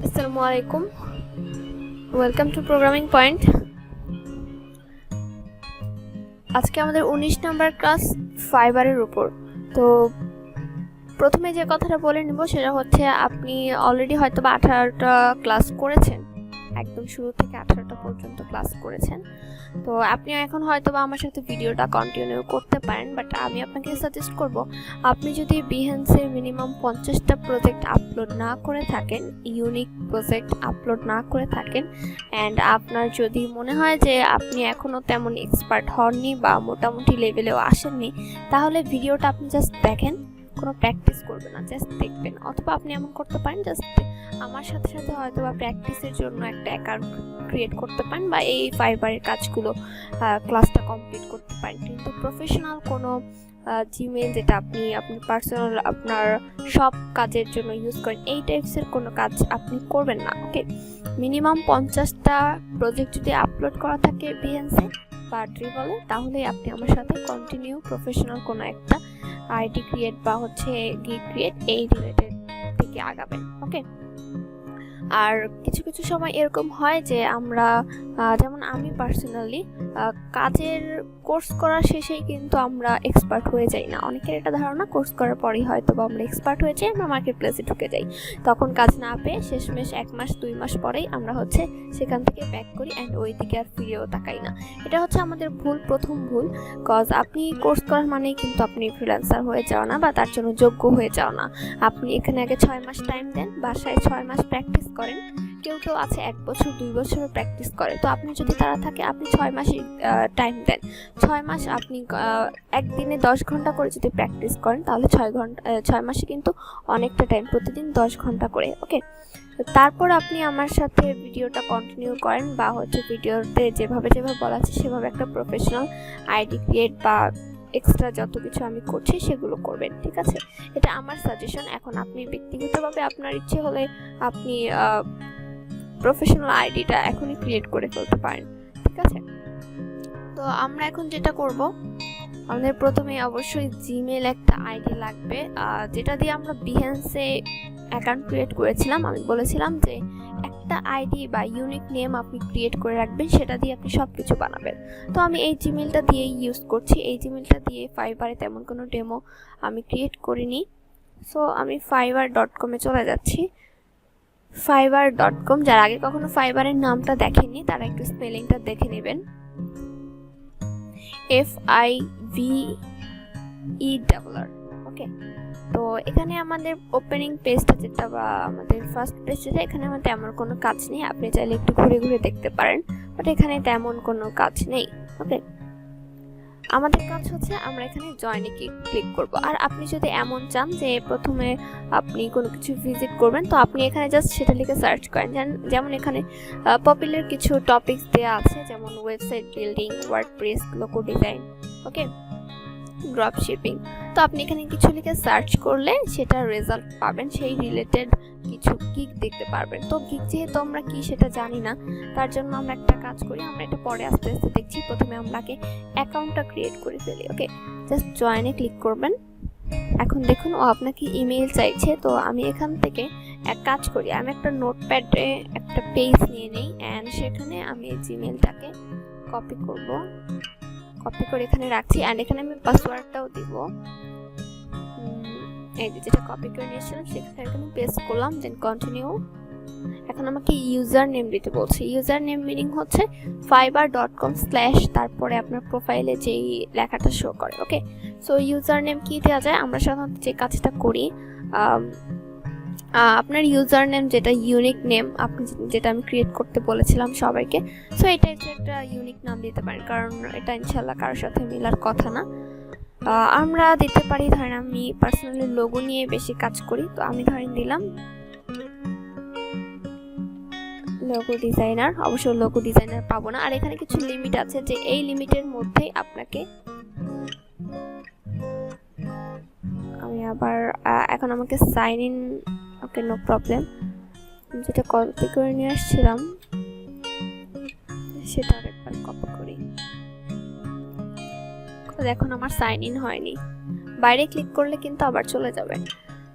আসসালামু আলাইকুম, welcome to programming point. আজকে আমাদের 19 নাম্বার ক্লাস ফাইবারের উপর। তো প্রথমে যে কথাটা বলে নিব সেটা হচ্ছে, আপনি অলরেডি হয়তো বা 18টা ক্লাস করেছেন, একদম শুরু থেকে 18টা পর্যন্ত ক্লাস করেছেন। তো আপনি এখন হয়তো বা আমার সাথে ভিডিওটা কন্টিনিউ করতে পারেন, বাট আমি আপনাকে সাজেস্ট করব, আপনি যদি বিহেন্সে মিনিমাম 50টা প্রজেক্ট আপলোড না করে থাকেন, ইউনিক প্রজেক্ট আপলোড না করে থাকেন, অ্যান্ড আপনার যদি মনে হয় যে আপনি এখনও তেমন এক্সপার্ট হননি বা মোটামুটি লেভেলেও আসেননি, তাহলে ভিডিওটা আপনি জাস্ট দেখেন, কোনো প্র্যাকটিস করবেন না, জাস্ট দেখবেন। অথবা আপনি এমন করতে পারেন, জাস্ট আমার সাথে সাথে হয়তো বা প্র্যাকটিসের জন্য একটা অ্যাকাউন্ট ক্রিয়েট করতে পারেন বা এই ফাইবারের কাজগুলো ক্লাসটা কমপ্লিট করতে পারেন। কিন্তু প্রফেশনাল কোনো জিমেল যেটা আপনি আপনার পার্সোনাল আপনার সব কাজের জন্য ইউজ করেন, এই টাইপসের কোনো কাজ আপনি করবেন না। ওকে, মিনিমাম 50টা প্রজেক্ট যদি আপলোড করা থাকে বিহেন্সে বা ড্রিবলে, তাহলে আপনি আমার সাথে কন্টিনিউ প্রফেশনাল কোনো একটা আইডি ক্রিয়েট বা হচ্ছে গিগ ক্রিয়েট এই রিলেটেড থেকে আগাবেন। ওকে, আর কিছু কিছু সময় এরকম হয় যে আমরা যেমন আমি পার্সোনালি কাজের কোর্স করার শেষেই কিন্তু আমরা এক্সপার্ট হয়ে যাই না। অনেকের এটা ধারণা কোর্স করার পরেই হয়তো বা আমরা এক্সপার্ট হয়ে যাই, আমরা মার্কেট প্লেসে ঢুকে যাই, তখন কাজ না পেয়ে শেষমেশ 1 মাস 2 মাস পরেই আমরা হচ্ছে সেখান থেকে ব্যাক করি অ্যান্ড ওই দিকে আর ফিরেও তাকাই না। এটা হচ্ছে আমাদের ভুল, প্রথম ভুল। কজ আপনি কোর্স করার মানেই কিন্তু আপনি ফ্রিল্যান্সার হয়ে যাওয়া না বা তার জন্য যোগ্য হয়ে যাওয়া না। আপনি এখানে আগে 6 মাস টাইম দেন, বাসায় 6 মাস প্র্যাকটিস করেন। কেউ কেউ আছে 1 বছর 2 বছরও প্র্যাকটিস করে। তো আপনি যদি তারা থাকে, আপনি 6 মাসই টাইম দেন। 6 মাস আপনি একদিনে 10 ঘন্টা করে যদি প্র্যাকটিস করেন, তাহলে 6 মাসে কিন্তু অনেকটা টাইম, প্রতিদিন 10 ঘন্টা করে। ওকে, তারপর আপনি আমার সাথে ভিডিওটা কন্টিনিউ করেন বা হচ্ছে ভিডিওতে যেভাবে যেভাবে বলা আছে সেভাবে একটা প্রফেশনাল আইডি ক্রিয়েট বা এক্সট্রা যত কিছু আমি করছি সেগুলো করবেন। ঠিক আছে, এটা আমার সাজেশন। এখন আপনি ব্যক্তিগতভাবে আপনার ইচ্ছে হলে আপনি প্রফেশনাল আইডিটা এখনই ক্রিয়েট করে ফেলতে পারেন। ঠিক আছে, তো আমরা এখন যেটা করব, আমাদের প্রথমে অবশ্যই জিমেল একটা আইডি লাগবে, যেটা দিয়ে আমরা বিহেন্সে অ্যাকাউন্ট ক্রিয়েট করেছিলাম। আমি বলেছিলাম যে একটা আইডি বা ইউনিক নেম আপনি ক্রিয়েট করে রাখবেন, সেটা দিয়ে আপনি সব কিছু বানাবেন। তো আমি এই জিমেলটা দিয়েই ইউজ করছি। এই জিমেলটা দিয়ে ফাইবারে তেমন কোনো ডেমো আমি ক্রিয়েট করিনি। সো আমি fiverr.com-এ চলে যাচ্ছি। fiverr.com, যারা আগে কখনো ফাইবারের নামটা দেখেননি তারা একটু স্পেলিংটা দেখে নেবেন। FIVERR। ওকে, তো এখানে আমাদের ওপেনিং পেজটা যেটা বা আমাদের ফার্স্ট পেজ যেটা, এখানে আমার তেমন কোনো কাজ নেই। আপনি চাইলে একটু ঘুরে ঘুরে দেখতে পারেন, বাট এখানে তেমন কোনো কাজ নেই। ওকে, আমাদের কাজ হচ্ছে আমরা এখানে জয়েনে ক্লিক করব। আর আপনি যদি এমন চান যে প্রথমে আপনি কোনো কিছু ভিজিট করবেন, তো আপনি এখানে জাস্ট সেটা লিখে সার্চ করেন। যেমন এখানে পপুলার কিছু টপিকস দেওয়া আছে, যেমন website building, WordPress, logo design, okay, drop shipping. তো আপনি এখানে কিছু লিখে সার্চ করলে সেটা রেজাল্ট পাবেন, সেই রিলেটেড কিছু গিগ দেখতে পারবেন। তো গিগ যেহেতু আমরা কি সেটা জানি না, তার জন্য আমরা একটা কাজ করি, আমরা এটা পরে আস্তে আস্তে দেখছি। প্রথমে আমরাকে অ্যাকাউন্টটা ক্রিয়েট করে ফেলি। ওকে, জাস্ট জয়েনে ক্লিক করবেন। এখন দেখুন ও আপনাকে ইমেল চাইছে। তো আমি এখান থেকে এক কাজ করি, আমি একটা নোটপ্যাডে একটা পেজ নিয়ে নিই অ্যান্ড সেখানে আমি জিমেলটাকে কপি করব, কপি করে এখানে রাখছি অ্যান্ড এখানে আমি পাসওয়ার্ডটাও দিব। এই যেটা কপি করে নিয়েছিলাম সেখানে এখানে পেস্ট করলাম, দেন কন্টিনিউ। এখন আমাকে ইউজার নেম দিতে বলছে। ইউজার নেম মিনিং হচ্ছে fiverr.com/ তারপরে আপনার প্রোফাইলে যেই লেখাটা শো করে। ওকে, সো ইউজার নেম কি দেওয়া যায়, আমরা সাধারণত যে কাজটা করি, আপনার ইউজার নেম যেটা ইউনিক নেম, আপনি যেটা আমি ক্রিয়েট করতে বলেছিলাম সবাইকে, সো এটা একটা ইউনিক নাম দিতে পারেন, কারণ এটা ইনশাল্লাহ কারোর সাথে মেলার কথা না। আমরা দিতে পারি, ধরেন আমি পার্সোনালি লোগো নিয়ে বেশি কাজ করি, তো আমি ধরেন দিলাম লোগো ডিজাইনার। অবশ্য লোগো ডিজাইনার পাবো না, আর এখানে কিছু লিমিট আছে যে এই লিমিটের মধ্যেই আপনাকে, আমি আবার এখন আমাকে sign in. Okay, no problem. যেটা কপি করে নিয়ে আসছিলাম সেটা আরেকবার কপি করি। এখন আমার সাইন ইন হয়নি, বাইরে ক্লিক করলে কিন্তু আবার চলে যাবে।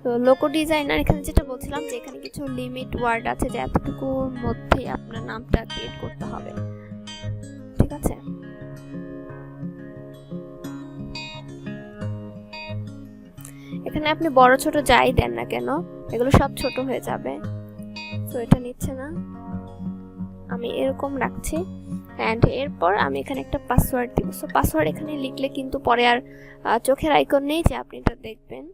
তো লোগো ডিজাইনার এখানে যেটা বলছিলাম যে এখানে কিছু লিমিট ওয়ার্ড আছে যে এতটুকুর মধ্যেই আপনার নামটা ক্রিয়েট করতে হবে, ঠিক আছে। এখানে আপনি বড় ছোট যাই দেন না কেন এগুলো সব ছোট হয়ে যাবে, তো এটা নিচ্ছে না, আমি এরকম রাখছি। অ্যান্ড এরপর আমি এখানে একটা পাসওয়ার্ড দিব। সো পাসওয়ার্ড এখানে লিখলে কিন্তু পরে আর চোখের আইকন নেই যে আপনি এটা দেখবেন।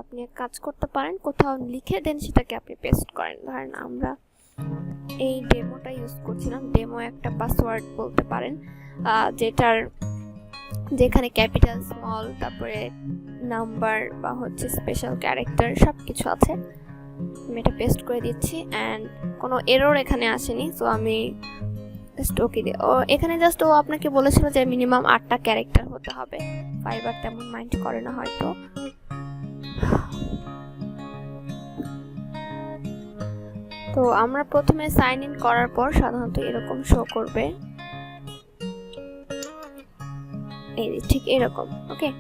আপনি এক কাজ করতে পারেন, কোথাও লিখে দেন সেটাকে আপনি পেস্ট করেন। ধরেন আমরা এই ডেমোটা ইউজ করছিলাম, ডেমো একটা পাসওয়ার্ড বলতে পারেন যেটার যেখানে ক্যাপিটাল স্মল তারপরে নাম্বার বা হচ্ছে স্পেশাল ক্যারেক্টার সব কিছু আছে। আমি এটা পেস্ট করে দিচ্ছি অ্যান্ড কোনো এরর এখানে আসেনি, সো আমি জাস্ট ওকে দিই। ও এখানে জাস্ট ও আপনাকে বলেছিল যে মিনিমাম 8টা ক্যারেক্টার হতে হবে, ফাইবার তেমন মাইন্ড করে না হয়তো। তো আমরা প্রথমে সাইন ইন করার পর সাধারণত এরকম শো করবে, এই ঠিক এরকম, ওকে।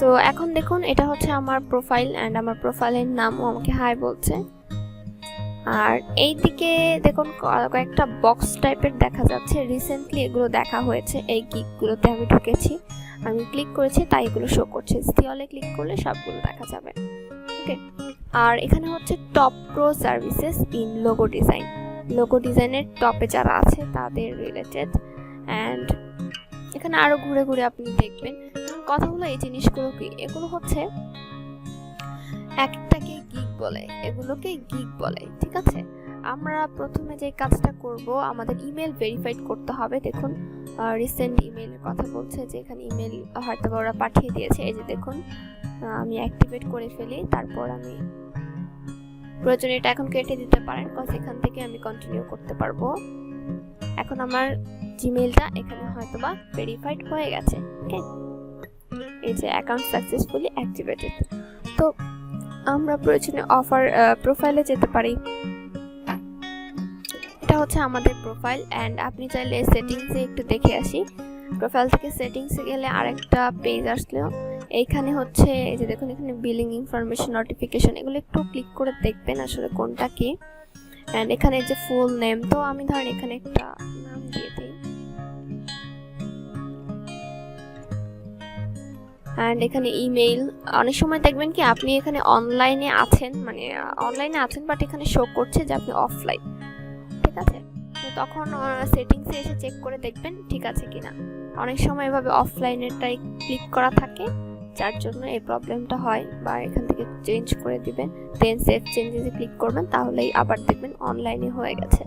তো এখন দেখুন এটা হচ্ছে আমার প্রোফাইল অ্যান্ড আমার প্রোফাইলের নামও আমাকে হাই বলছে। আর এই দিকে দেখুন কয়েকটা বক্স টাইপের দেখা যাচ্ছে, রিসেন্টলি এগুলো দেখা হয়েছে, এই গিগগুলোতে আমি ঢুকেছি, আমি ক্লিক করেছি তাই এগুলো শো করছে। সিওলে ক্লিক করলে সবগুলো দেখা যাবে, ওকে। আর এখানে হচ্ছে top pro services in logo design, logo ডিজাইনের টপে যারা আছে তাদের রিলেটেড। অ্যান্ড এখানে আরো ঘুরে ঘুরে আপনি দেখবেন। কথা হলো এই জিনিসগুলো কি, এগুলো হচ্ছে একটাকে গিগ বলে, এগুলোকে গিগ বলে, ঠিক আছে। আমরা প্রথমে যে কাজটা করব আমাদের ইমেল ভেরিফাইড করতে হবে। দেখুন রিসেন্ট ইমেইলের কথা বলছে যে এখানে ইমেল হয়তো ওরা পাঠিয়ে দিয়েছে, এই যে দেখুন আমি অ্যাক্টিভেট করে ফেলি, তারপর আমি প্রয়োজনে এটা এখন কেটে দিতে পারেন, কজ এখান থেকে আমি কন্টিনিউ করতে পারবো। এখন আমার জিমেইলটা এখানে হয়তোবা ভেরিফাইড হয়ে গেছে, ওকে। এই যে অ্যাকাউন্ট সাকসেসফুলি অ্যাক্টিভেটেড। তো আমরা প্রয়োজনে অফার প্রোফাইলে যেতে পারি, এটা হচ্ছে আমাদের প্রোফাইল। অ্যান্ড আপনি চাইলে সেটিংসে একটু দেখে আসি, প্রোফাইল থেকে সেটিংসে গেলে আরেকটা পেজ আসলো, এইখানে হচ্ছে এই যে দেখুন এখানে বিলিং ইনফরমেশন নোটিফিকেশন, এগুলো একটু ক্লিক করে দেখবেন আসলে কোনটা কি। অ্যান্ড এখানে যে ফুল নেম, তো আমি ধরেন এখানে একটা নাম দিয়ে দিই। অ্যান্ড এখানে ইমেইল, অনেক সময় দেখবেন কি আপনি এখানে অনলাইনে আছেন, মানে অনলাইনে আছেন বাট এখানে শো করছে যে আপনি অফলাইন, ঠিক আছে। তো তখন সেটিংসে এসে চেক করে দেখবেন ঠিক আছে কিনা। অনেক সময় এভাবে অফলাইনেরটাই ক্লিক করা থাকে যার জন্য এই প্রবলেমটা হয়, বা এখান থেকে চেঞ্জ করে দিবেন, দেন সেভ চেঞ্জেসে ক্লিক করবেন, তাহলেই আবার দেখবেন অনলাইনে হয়ে গেছে।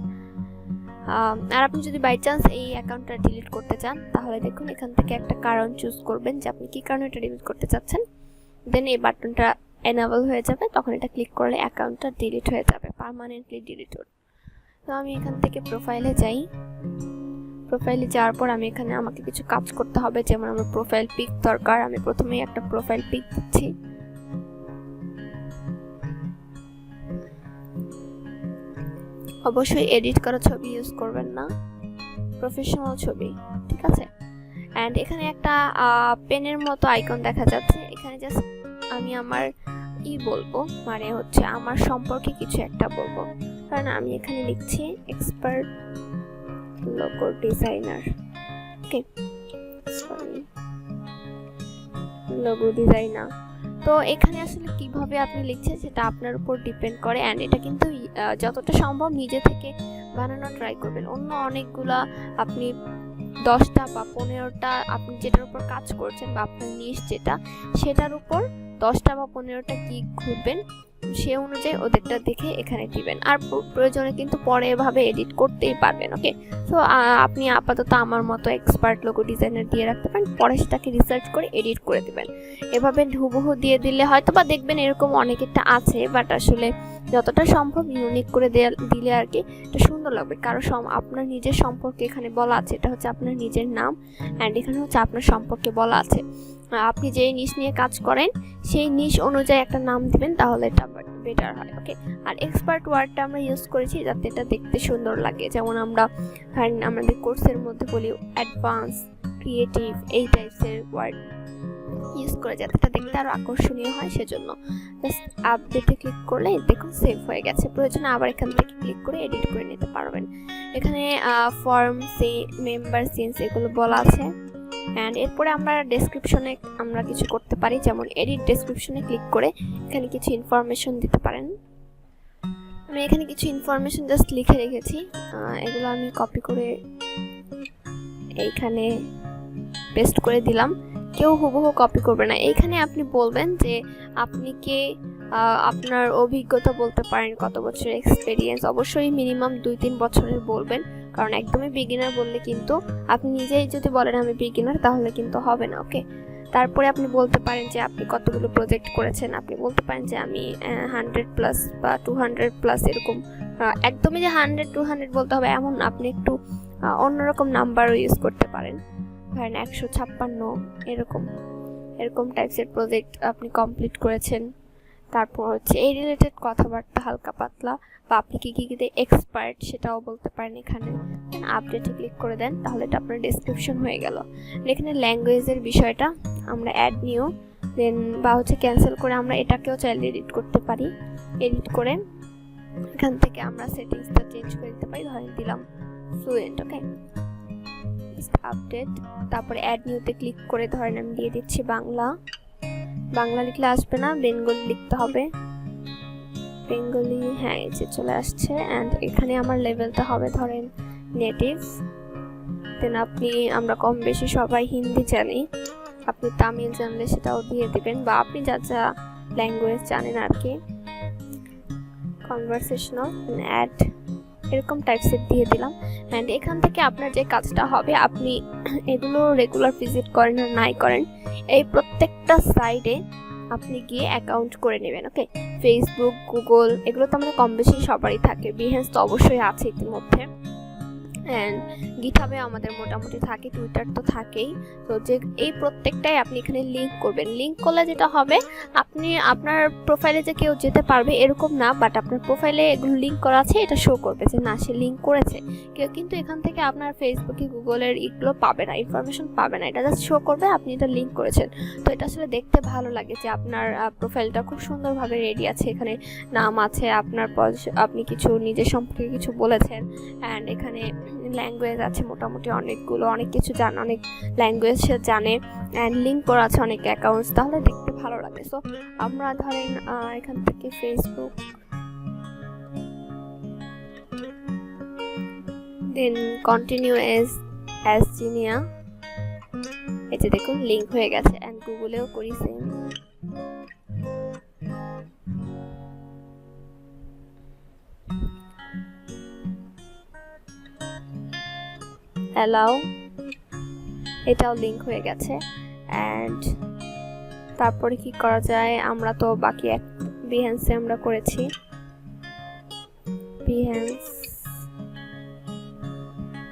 আর আপনি যদি বাই চান্স এই অ্যাকাউন্টটা ডিলিট করতে চান তাহলে দেখুন এখান থেকে একটা কারণ চুজ করবেন যে আপনি কি কারণে এটা ডিলিট করতে চাচ্ছেন, দেন এই বাটনটা এনেবল হয়ে যাবে, তখন এটা ক্লিক করলে অ্যাকাউন্টটা ডিলিট হয়ে যাবে, পার্মানেন্টলি ডিলিট হবে। তো আমি এখান থেকে প্রোফাইলে যাই, প্রোফাইলে যাওয়ার পর আমি এখানে আমাকে কিছু কাজ করতে হবে, যেমন আমার প্রোফাইল পিক দরকার, আমি প্রথমেই একটা প্রোফাইল পিক দিচ্ছি। অবশ্যই এডিট করা ছবি ইউজ করবেন না, প্রফেশনাল ছবি, ঠিক আছে। অ্যান্ড এখানে একটা পেনের মতো আইকন দেখা যাচ্ছে, এখানে জাস্ট আমি আমার বলবো, মানে হচ্ছে আমার সম্পর্কে কিছু একটা বলবো, কারণ আমি এখানে লিখছি এক্সপার্ট লোগো ডিজাইনার, ওকে, সরি লোগো ডিজাইনার। তো এখানে আসলে কিভাবে আপনি লিখছেন সেটা আপনার উপর ডিপেন্ড করে। অ্যান্ড এটা কিন্তু যতটা সম্ভব নিজে থেকে বানানো ট্রাই করবেন, অন্য অনেকগুলা আপনি 10টা বা 15টা আপনি যেটার উপর কাজ করছেন বা আপনার নিশ যেটা সেটার উপর 10টা বা 15টা কি ঘুরবেন, সে অনুযায়ী ওদেরটা দেখে এখানে দিবেন। আর প্রয়োজনে কিন্তু পরে এভাবে এডিট করতেই পারবেন, ওকে। সো আপনি আপাতত আমার মতো এক্সপার্ট লোগো ডিজাইনার দিয়ে রাখতে পারেন, পরে সেটাকে রিসার্চ করে এডিট করে দিবেন। এভাবে হুবহু দিয়ে দিলে হয়তো বা দেখবেন এরকম অনেকেরটা আছে, বাট আসলে যতটা সম্ভব ইউনিক করে দিলে আর কি এটা সুন্দর লাগবে। কারো আপনার নিজের সম্পর্কে এখানে বলা আছে, এটা হচ্ছে আপনার নিজের নাম, অ্যান্ড এখানে হচ্ছে আপনার সম্পর্কে বলা আছে আপনি যেই নিশ নিয়ে কাজ করেন সেই নিশ অনুযায়ী একটা নাম দিবেন, তাহলে এটা বেটার হয়, ওকে। আর এক্সপার্ট ওয়ার্ডটা আমরা ইউজ করেছি যাতে এটা দেখতে সুন্দর লাগে, যেমন আমরা আমাদের কোর্সের মধ্যে বলি অ্যাডভান্স, ক্রিয়েটিভ, এই টাইপসের ওয়ার্ড ইউজ করে যাতে এটা দেখতে আরো আকর্ষণীয় হয়, সেজন্য জাস্ট আপডেটে ক্লিক করলে দেখুন সেভ হয়ে গেছে। প্রয়োজনে আবার এখান থেকে ক্লিক করে এডিট করে নিতে পারবেন। এখানে ফর্ম মেম্বার চেঞ্জ এগুলো বলা আছে। অ্যান্ড এরপরে আমরা ডেসক্রিপশনে আমরা কিছু করতে পারি, যেমন এডিট ডেসক্রিপশনে ক্লিক করে এখানে কিছু ইনফরমেশন দিতে পারেন। আমি এখানে কিছু ইনফরমেশন জাস্ট লিখে রেখেছি, এগুলো আমি কপি করে এইখানে পেস্ট করে দিলাম। কেউ হুবহু কপি করবে না। এইখানে আপনি বলবেন যে আপনি কে, আপনার অভিজ্ঞতা বলতে পারেন, কত বছর এক্সপেরিয়েন্স, অবশ্যই মিনিমাম 2-3 বছরের বলবেন, কারণ একদমই বিগিনার বললে কিন্তু আপনি নিজেই যদি বলেন আমি বিগিনার তাহলে কিন্তু হবে না। ওকে, তারপরে আপনি বলতে পারেন যে আপনি কতগুলো প্রজেক্ট করেছেন। আপনি বলতে পারেন যে আমি 100+ বা 200+ এরকম। একদমই যে 100-200 বলতে হবে এমন না, আপনি একটু অন্যরকম নাম্বারও ইউজ করতে পারেন, ধরেন 156 এরকম টাইপসের প্রজেক্ট আপনি কমপ্লিট করেছেন। তারপর হচ্ছে এই রিলেটেড কথাবার্তা হালকা পাতলা, বা আপনি কি কিতে এক্সপার্ট সেটাও বলতে পারেন। এখানে আপডেটে ক্লিক করে দেন, তাহলে এটা আপনার ডেসক্রিপশন হয়ে গেল। এখানে ল্যাঙ্গুয়েজের বিষয়টা আমরা অ্যাড নিউ দেন বা হচ্ছে ক্যান্সেল করে আমরা এটাকেও চাইলে এডিট করতে পারি। এডিট করে এখান থেকে আমরা সেটিংসটা চেঞ্জ করে দিতে পারি, ধরেন দিলাম ফ্লুয়েন্ট। ওকে, আপডেট, তারপরে অ্যাড নিউতে ক্লিক করে ধরেন আমি দিয়ে দিচ্ছি বাংলা। বাংলা লিখলে আসবে না, বেঙ্গলি লিখতে হবে। বেঙ্গলি, হ্যাঁ এই যে চলে আসছে। অ্যান্ড এখানে আমার লেভেলটা হবে ধরেন নেটিভ। দেন আমরা কম বেশি সবাই হিন্দি জানি, আপনি তামিল জানলে সেটাও দিয়ে দিবেন, বা আপনি যা যা ল্যাঙ্গুয়েজ জানেন আর কি। কনভারসেশনাল, অ্যাড, এরকম টাইপসের দিয়ে দিলাম। অ্যান্ড এখান থেকে আপনার যে কাজটা হবে, আপনি এগুলো রেগুলার ভিজিট করেন আর নাই করেন, এই প্রত্যেকটা সাইডে আপনি গিয়ে অ্যাকাউন্ট করে নেবেন। ওকে, ফেসবুক, গুগল এগুলো তো আমাদের কম বেশি সবারই থাকে, বিহেন্স তো অবশ্যই আছে ইতিমধ্যে, অ্যান্ড গিটহাবে আমাদের মোটামুটি থাকে, টুইটার তো থাকেই। তো যে এই প্রত্যেকটাই আপনি এখানে লিঙ্ক করবেন। লিঙ্ক করলে যেটা হবে, আপনি আপনার প্রোফাইলে যে কেউ যেতে পারবে এরকম না, বাট আপনার প্রোফাইলে এগুলো লিঙ্ক করা আছে এটা শো করবে যে না সে লিঙ্ক করেছে। কেউ কিন্তু এখান থেকে আপনার ফেসবুকে গুগলের এগুলো পাবে না, ইনফরমেশন পাবে না, এটা জাস্ট শো করবে আপনি এটা লিঙ্ক করেছেন। তো এটা আসলে দেখতে ভালো লাগে যে আপনার প্রোফাইলটা খুব সুন্দরভাবে রেডি আছে, এখানে নাম আছে, আপনার আপনি কিছু নিজের সম্পর্কে কিছু বলেছেন, অ্যান্ড এখানে ল্যাঙ্গুয়েজ আছে মোটামুটি অনেকগুলো, অনেক কিছু জানে, অনেক ল্যাঙ্গুয়েজ সে জানে, অ্যান্ড লিঙ্ক করা আছে অনেক অ্যাকাউন্টস, তাহলে দেখতে ভালো লাগে। সো আমরা ধরেন এখান থেকে Facebook, then continue as Zinia, এই যে দেখুন লিঙ্ক হয়ে গেছে। অ্যান্ড গুগলেও করি সেম। অ্যালাউ, এটাও লিঙ্ক হয়ে গেছে। অ্যান্ড তারপরে কি করা যায়, আমরা তো বাকি বিহেন্সে আমরা করেছি, বিহেন্স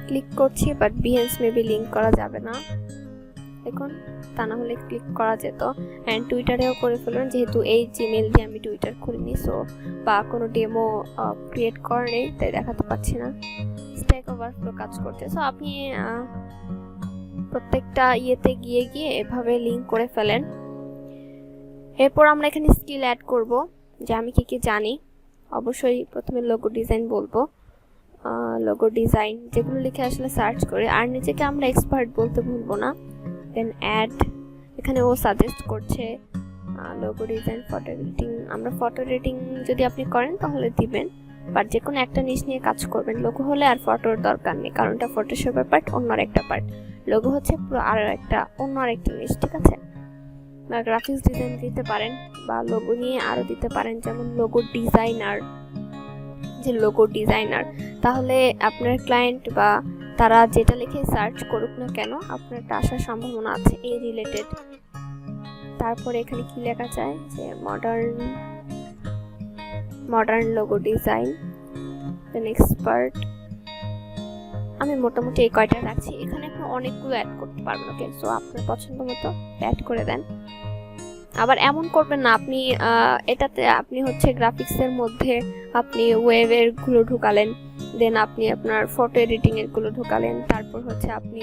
ক্লিক করছি, বাট বিহেন্স মেবি লিঙ্ক করা যাবে না দেখুন, তা না হলে ক্লিক করা যেত। অ্যান্ড টুইটারেও করে ফেলবেন, যেহেতু এই জিমেল দিয়ে আমি টুইটার খুলিনি, সো বা কোনো ডেমো ক্রিয়েট করা নেই তাই দেখাতে পাচ্ছি না। স্ট্যাক ওভারফ্লো কাজ করছে। সো আপনি প্রত্যেকটা ইয়েতে গিয়ে গিয়ে এভাবে লিঙ্ক করে ফেলেন। এরপর আমরা এখানে স্কিল অ্যাড করব, যে আমি কি কি জানি। অবশ্যই প্রথমে লোগো ডিজাইন বলবো, লোগো ডিজাইন যেগুলো লিখে আসলে সার্চ করে, আর নিজেকে আমরা এক্সপার্ট বলতে ভুলবো না। দেন অ্যাড, এখানে ও সাজেস্ট করছে লোগো ডিজাইন, ফটো এডিটিং। আমরা ফটো এডিটিং যদি আপনি করেন তাহলে দিবেন, বাট যে কোনো একটা নিশ নিয়ে কাজ করবেন। লোগো হলে আর ফটোর দরকার নেই, কারণ এটা ফটোশপের পার্ট, অন্য একটা পার্ট। লোগো হচ্ছে পুরো অন্য আরেকটা নিশ, ঠিক আছে। বা গ্রাফিক্স ডিজাইন দিতে পারেন, বা লোগো নিয়ে আরও দিতে পারেন, যেমন লোগো ডিজাইনার, যে লোগো ডিজাইনার, তাহলে আপনার ক্লায়েন্ট বা তারা যেটা লিখে সার্চ করুক না কেন আপনারটা আসার সম্ভাবনা আছে এই রিলেটেড। তারপরে এখানে কি লেখা যায়, যে মডার্ন লোগো ডিজাইন, দেন এক্সপার্ট। আমি মোটামুটি এই কয়টা রাখছি, এখানে আপনি অনেকগুলো অ্যাড করতে পারবেন। ওকে, সো আপনার পছন্দ মতো অ্যাড করে দেন। আবার এমন করবেন না আপনি এটাতে আপনি হচ্ছে গ্রাফিক্সের মধ্যে আপনি ওয়েবের গুলো ঢুকালেন, দেন আপনি আপনার ফটো এডিটিং এরগুলো ঢুকালেন, তারপর হচ্ছে আপনি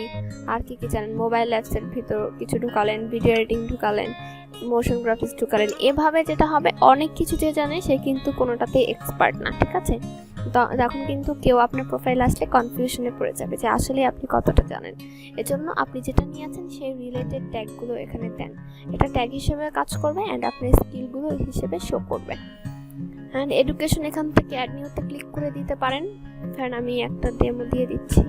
আর কি জানেন, মোবাইল অ্যাপসের ভিতর কিছু ঢুকালেন, ভিডিও এডিটিং ঢুকালেন, মোশন গ্রাফিক্স ঢুকালেন। এভাবে যেটা হবে, অনেক কিছু যে জানে সে কিন্তু কোনোটাতেই এক্সপার্ট না, ঠিক আছে? তখন কিন্তু কেউ আপনার প্রোফাইল আসলে কনফিউশনে পড়ে যাবে যে আসলে আপনি কতটা জানেন। এজন্য আপনি যেটা নিয়ে আছেন সেই রিলেটেড ট্যাগগুলো এখানে দেন। এটা ট্যাগ হিসেবে কাজ করবে অ্যান্ড আপনার স্কিলগুলো হিসেবে শো করবে। অ্যান্ড এডুকেশন এখান থেকে অ্যাড নিউতে ক্লিক করে দিতে পারেন। কারণ আমি একটা ডেমো দিয়ে দিচ্ছি।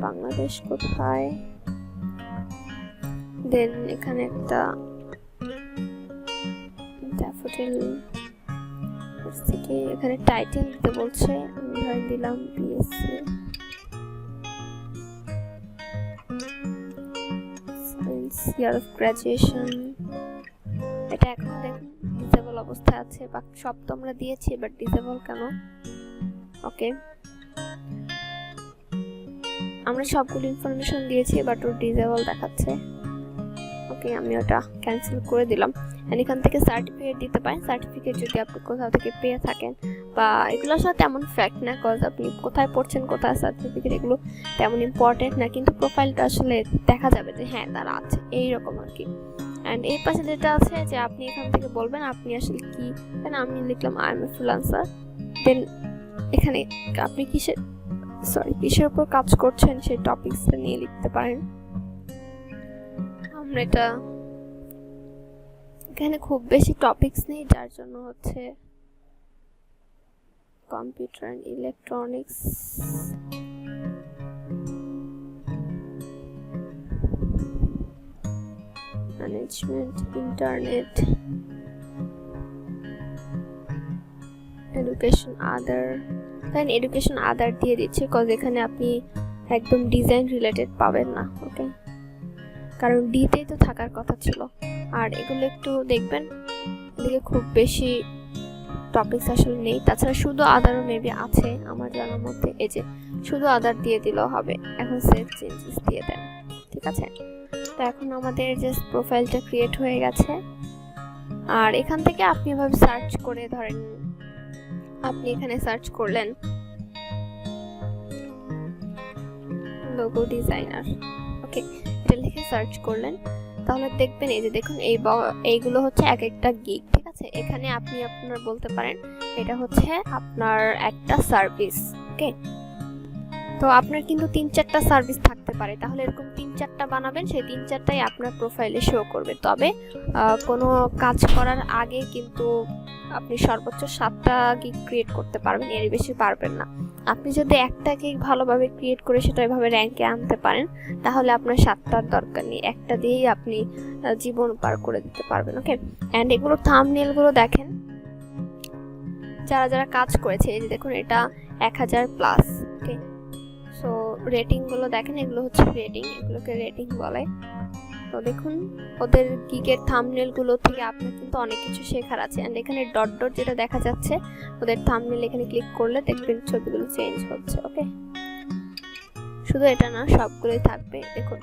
বাংলাদেশ কোথায়, দেন এখানে একটা ড্যাফোডিল ইউনিভার্সিটি, এখানে টাইটেল দিতে বলছে, আমি ধরে দিলাম BSc science year of graduation. এটা এখন দেখুন ডিসেবল অবস্থায় আছে, বা সব তো আমরা দিয়েছি, বাট ডিসেবল কেন? ওকে, আমরা সবগুলো ইনফরমেশন দিয়েছি, বাট ওর ডিসেবল দেখাচ্ছে। ওকে, আমি ওটা ক্যান্সেল করে দিলাম। এন্ড এখান থেকে সার্টিফিকেট দিতে পারেন। সার্টিফিকেট যদি আপনি কোথাও থেকে পেয়ে থাকেন, বা এগুলো আসলে তেমন ফ্যাক্ট না, কজ আপনি কোথায় পড়ছেন, কোথায় সার্টিফিকেট, এগুলো তেমন ইম্পর্টেন্ট না, কিন্তু প্রোফাইলটা আসলে দেখা যাবে যে হ্যাঁ তারা আছে, এইরকম আর কি। অ্যান্ড এই পাশে যেটা আছে যে আপনি এখান থেকে বলবেন আপনি আসলে কি, আমি লিখলাম আই এম এ ফ্রিল্যান্সার। দেন এখানে আপনি কিসের উপর কাজ করছেন সেই টপিকসটা নিয়ে লিখতে পারেন। আমরা এটা এখানে খুব বেশি টপিকস নেই, যার জন্য হচ্ছে computer and electronics, management, internet, education other. Then education other দিয়ে দিচ্ছি, কজ এখানে আপনি একদম ডিজাইন রিলেটেড পাবেন না। ওকে, কারণ ডিতেই তো থাকার কথা ছিল। আর এগুলো একটু দেখবেন, এদিকে খুব বেশি টপিকস আসলে নেই। তাছাড়া শুধু আদারও মেবি আছে আমার জানার মধ্যে। এই যে শুধু আদার দিয়ে দিলেও হবে। এখন সেভ চেঞ্জেস দিয়ে দেন, ঠিক আছে? তো এখন আমাদের যে প্রোফাইলটা ক্রিয়েট হয়ে গেছে। আর এখান থেকে আপনি এভাবে সার্চ করে, ধরেন আপনি এখানে সার্চ করলেন লোগো ডিজাইনার, ওকে, এটা লিখে সার্চ করলেন, তাহলে দেখবেন এই যে দেখুন এইগুলো হচ্ছে এক একটা গিগ, ঠিক আছে? এখানে আপনি আপনার বলতে পারেন এটা হচ্ছে আপনার একটা সার্ভিস। ওকে, তো আপনার কিন্তু 3-4টা সার্ভিস থাকতে পারে, তাহলে এরকম 3-4টা বানাবেন, সেই 3-4টাই আপনার প্রোফাইলে শো করবে। তবে কোনো কাজ করার আগে কিন্তু আপনি সর্বোচ্চ 7টা গিগ ক্রিয়েট করতে পারবেন, এর বেশি পারবেন না। আপনি যদি একটা গিগ ভালোভাবে ক্রিয়েট করে সেটা এভাবে র্যাঙ্কে আনতে পারেন, তাহলে আপনার 7টার দরকার নেই, একটা দিয়েই আপনি জীবন পার করে দিতে পারবেন। ওকে, অ্যান্ড এগুলো থাম্বনেলগুলো দেখেন যারা যারা কাজ করেছে, এই যে দেখুন এটা 1000+। ওকে, সো রেটিংগুলো দেখেন, এগুলো হচ্ছে রেটিং, এগুলোকে রেটিং বলে। তো দেখুন ওদের গিগের থাম্বনেলগুলো থেকে আপনার কিন্তু অনেক কিছু শেখার আছে। অ্যান্ড এখানে ডট ডট যেটা দেখা যাচ্ছে ওদের থাম্বনেল, এখানে ক্লিক করলে দেখবেন ছবিগুলো চেঞ্জ হচ্ছে। ওকে, শুধু এটা না, সবগুলোই থাকবে দেখুন।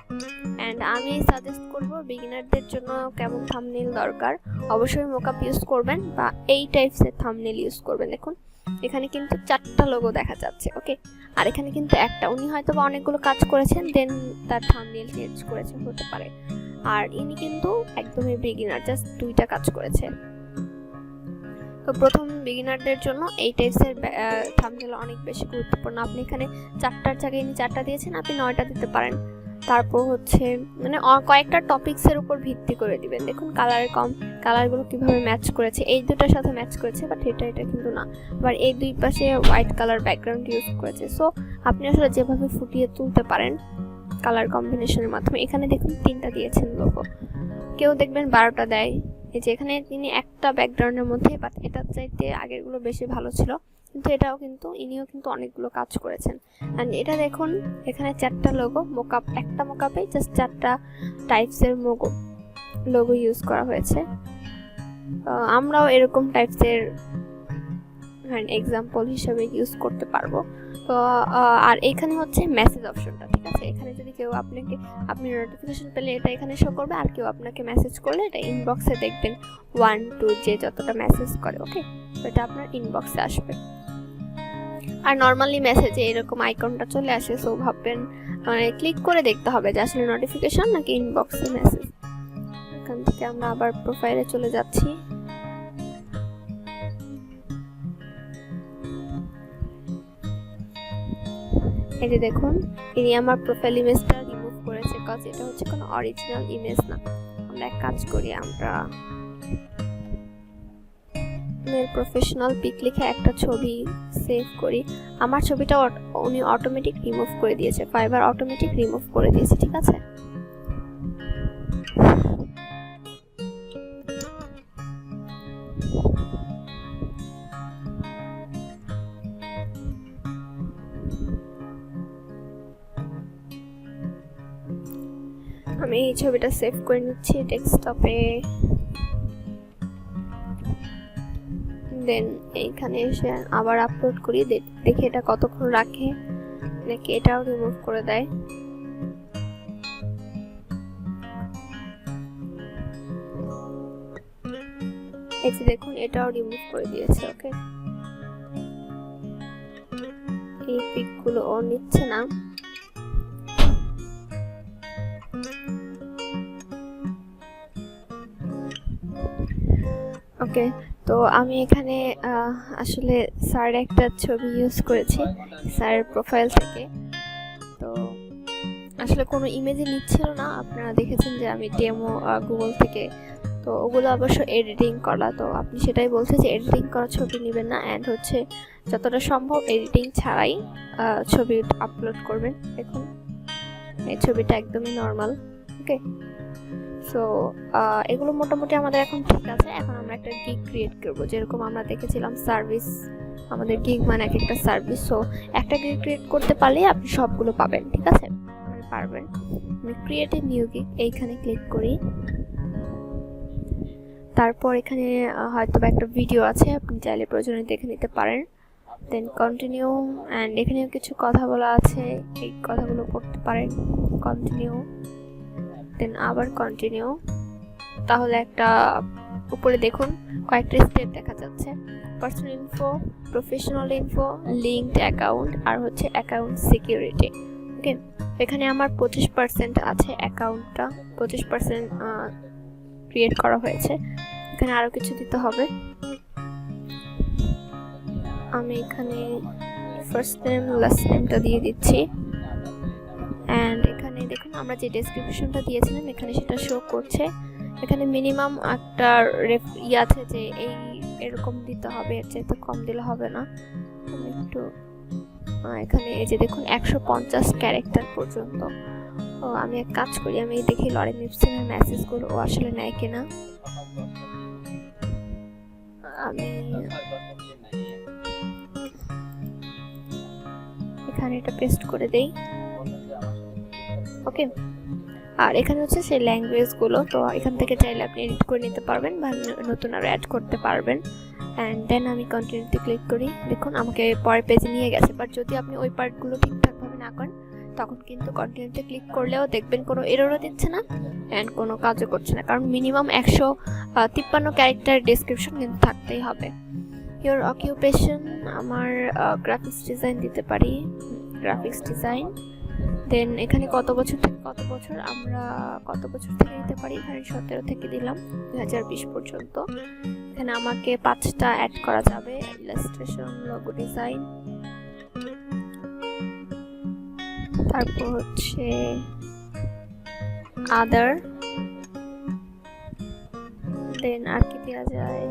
অ্যান্ড আমি সাজেস্ট করব বিগিনারদের জন্য কেমন থাম্বনেল দরকার, অবশ্যই মোকআপ ইউজ করবেন বা এই টাইপসের থাম্বনেল ইউজ করবেন। দেখুন এখানে কিন্তু 4টা লোগো দেখা যাচ্ছে। ওকে, আর এখানে কিন্তু একটা, উনি হয়তো বা অনেকগুলো কাজ করেছেন, দেন তার থাম্বনেল চেঞ্জ করেছেন হতে পারে। আর ইনি কিন্তু একদমই বিগিনার, জাস্ট 2টা কাজ করেছে। তো প্রথম বিগিনারদের জন্য এই টাইপসের থাম্বনেল অনেক বেশি গুরুত্বপূর্ণ। আপনি এখানে 4টার জায়গায় ইনি 4টা দিয়েছেন, আপনি 9টা দিতে পারেন। তারপর হচ্ছে মানে কয়েকটা টপিকসের উপর ভিত্তি করে দিবেন। দেখুন কালারগুলো কিভাবে ম্যাচ করেছে, এই দুটার সাথে ম্যাচ করেছে, বাট এটা কিন্তু না। আবার এই দুই পাশে হোয়াইট কালার ব্যাকগ্রাউন্ড ইউজ করেছে। সো আপনি আসলে যেভাবে ফুটিয়ে তুলতে পারেন কালার কম্বিনেশনের মাধ্যমে। এখানে দেখুন 3টা দিয়েছেন লোগো, কেউ দেখবেন 12টা দেয়। এই যে এখানে তিনি একটা ব্যাকগ্রাউন্ডের মধ্যে, বাট এটার চাইতে আগেরগুলো বেশি ভালো ছিল, কিন্তু এটাও কিন্তু ইনিও কিন্তু অনেকগুলো কাজ করেছেন। অ্যান্ড এটা দেখুন এখানে 4টা লোগো, মোকআপ, একটা মোকআপে জাস্ট 4টা টাইপসের লোগো ইউজ করা হয়েছে। আমরাও এরকম টাইপসের এক্সাম্পল হিসেবে ইউজ করতে পারবো। তো আর এখানে হচ্ছে মেসেজ অপশনটা, ঠিক আছে? এখানে যদি কেউ আপনি নোটিফিকেশন পেলে এটা এখানে শো করবে, আর কেউ আপনাকে মেসেজ করলে এটা ইনবক্সে দেখবেন 1 2 যে যতটা মেসেজ করে। ওকে, তো এটা আপনার ইনবক্সে আসবে। আর নর্মালি মেসেজে এরকম আইকনটা চলে আসে, সো ভাববেন মানে ক্লিক করে দেখতে হবে যে আসলে নোটিফিকেশন নাকি ইনবক্সে মেসেজ। এখান থেকে আমরা আবার প্রোফাইলে চলে যাচ্ছি। এই যে দেখুন, ইনি আমার প্রোফাইল ইমেজটা রিমুভ করেছে, কজ এটা হচ্ছে কোনো অরিজিনাল ইমেজ না। আমরা এক কাজ করি, আমরা মেল প্রফেশনাল পিক লিখে একটা ছবি সেভ করি। আমার ছবিটা উনি অটোমেটিক রিমুভ করে দিয়েছে, ফাইবার অটোমেটিক রিমুভ করে দিয়েছে, ঠিক আছে। আমি এই ছবিটা সেভ করে নিচ্ছি ডেস্কটপে। দেন এইখানে এসে আবার আপলোড করি, দেখি এটা কতক্ষণ রাখে, নাকি এটাও রিমুভ করে দেয়। এই যে দেখুন, এটাও রিমুভ করে দিয়েছে। ওকে, এই পিকগুলো ও নিচ্ছে না। ওকে, তো আমি এখানে আসলে স্যারের একটা ছবি ইউজ করেছি স্যারের প্রোফাইল থেকে। তো আসলে কোনো ইমেজে নিচ্ছিল না, আপনারা দেখেছেন যে আমি ডেমো গুগল থেকে, তো ওগুলো অবশ্য এডিটিং করা। তো আপনি সেটাই বলছেন যে এডিটিং করা ছবি নেবেন না, অ্যান্ড হচ্ছে যতটা সম্ভব এডিটিং ছাড়াই ছবি আপলোড করবেন। দেখুন এই ছবিটা একদমই নর্মাল। ওকে, সো এগুলো মোটামুটি আমাদের এখন ঠিক আছে। এখন আমরা একটা গিগ ক্রিয়েট করব, যেরকম আমরা দেখেছিলাম সার্ভিস, আমাদের গিগ মানে এক একটা সার্ভিস। সো একটা গিগ ক্রিয়েট করতে পারলে আপনি সবগুলো পাবেন, ঠিক আছে, পারবেন। আমি ক্রিয়েট এ নিউ গিগ এইখানে ক্লিক করি। তারপর এখানে হয়তো একটা ভিডিও আছে, আপনি চাইলে প্রয়োজনে দেখে নিতে পারেন। দেন কন্টিনিউ, অ্যান্ড এখানেও কিছু কথা বলা আছে, এই কথাগুলো পড়তে পারেন। কন্টিনিউ, দেন আবার কন্টিনিউ। তাহলে একটা উপরে দেখুন কয়েকটা স্টেপ দেখা যাচ্ছে, personal info, professional info, linked account, আর হচ্ছে অ্যাকাউন্ট সিকিউরিটি। ওকে, এখানে আমার 25% আছে, অ্যাকাউন্টটা 25% ক্রিয়েট করা হয়েছে। এখানে আরো কিছু দিতে হবে। আমি এখানে ফার্স্ট নেম লাস্ট নেমটা দিয়ে দিচ্ছি, অ্যান্ড এখানে দেখুন আমরা যে ডেসক্রিপশনটা দিয়েছিলাম এখানে সেটা শো করছে। এখানে মিনিমাম একটা আছে যে এরকম দিতে হবে, এর চাইতে কম দিলে হবে না। আমি একটু এখানে এই যে দেখুন 150 ক্যারেক্টার পর্যন্ত। ও আমি এক কাজ করি, আমি দেখি লরেন ইপসনের মেসেজগুলো ও আসলে নেয় কিনা। আমি এখানে এটা পেস্ট করে দেই। ওকে, আর এখানে হচ্ছে সেই ল্যাঙ্গুয়েজগুলো, তো এখান থেকে চাইলে আপনি এডিট করে নিতে পারবেন বা নতুন আরও অ্যাড করতে পারবেন। অ্যান্ড দেন আমি কন্টিনিউতে ক্লিক করি। দেখুন আমাকে পরের পেজে নিয়ে গেছে, বাট যদি আপনি ওই পার্টগুলো ঠিকঠাকভাবে না করেন তখন কিন্তু কন্টিনিউতে ক্লিক করলেও দেখবেন কোনো এররও দিচ্ছে না অ্যান্ড কোনো কাজও করছে না, কারণ মিনিমাম 153 ক্যারেক্টার ডেসক্রিপশন কিন্তু থাকতেই হবে। ইওর অকিউপেশন, আমার গ্রাফিক্স ডিজাইন দিতে পারি, গ্রাফিক্স ডিজাইন। দেন এখানে কত বছর থেকে কত বছর, আমরা কত বছর থেকে দিতে পারি, এখানে 17 থেকে দিলাম 2020 পর্যন্ত। এখানে আমাকে 5টা অ্যাড করা যাবে, ইলাস্ট্রেশন, লোগো ডিজাইন, তারপর হচ্ছে আদার। দেন আর কি দেওয়া যায়,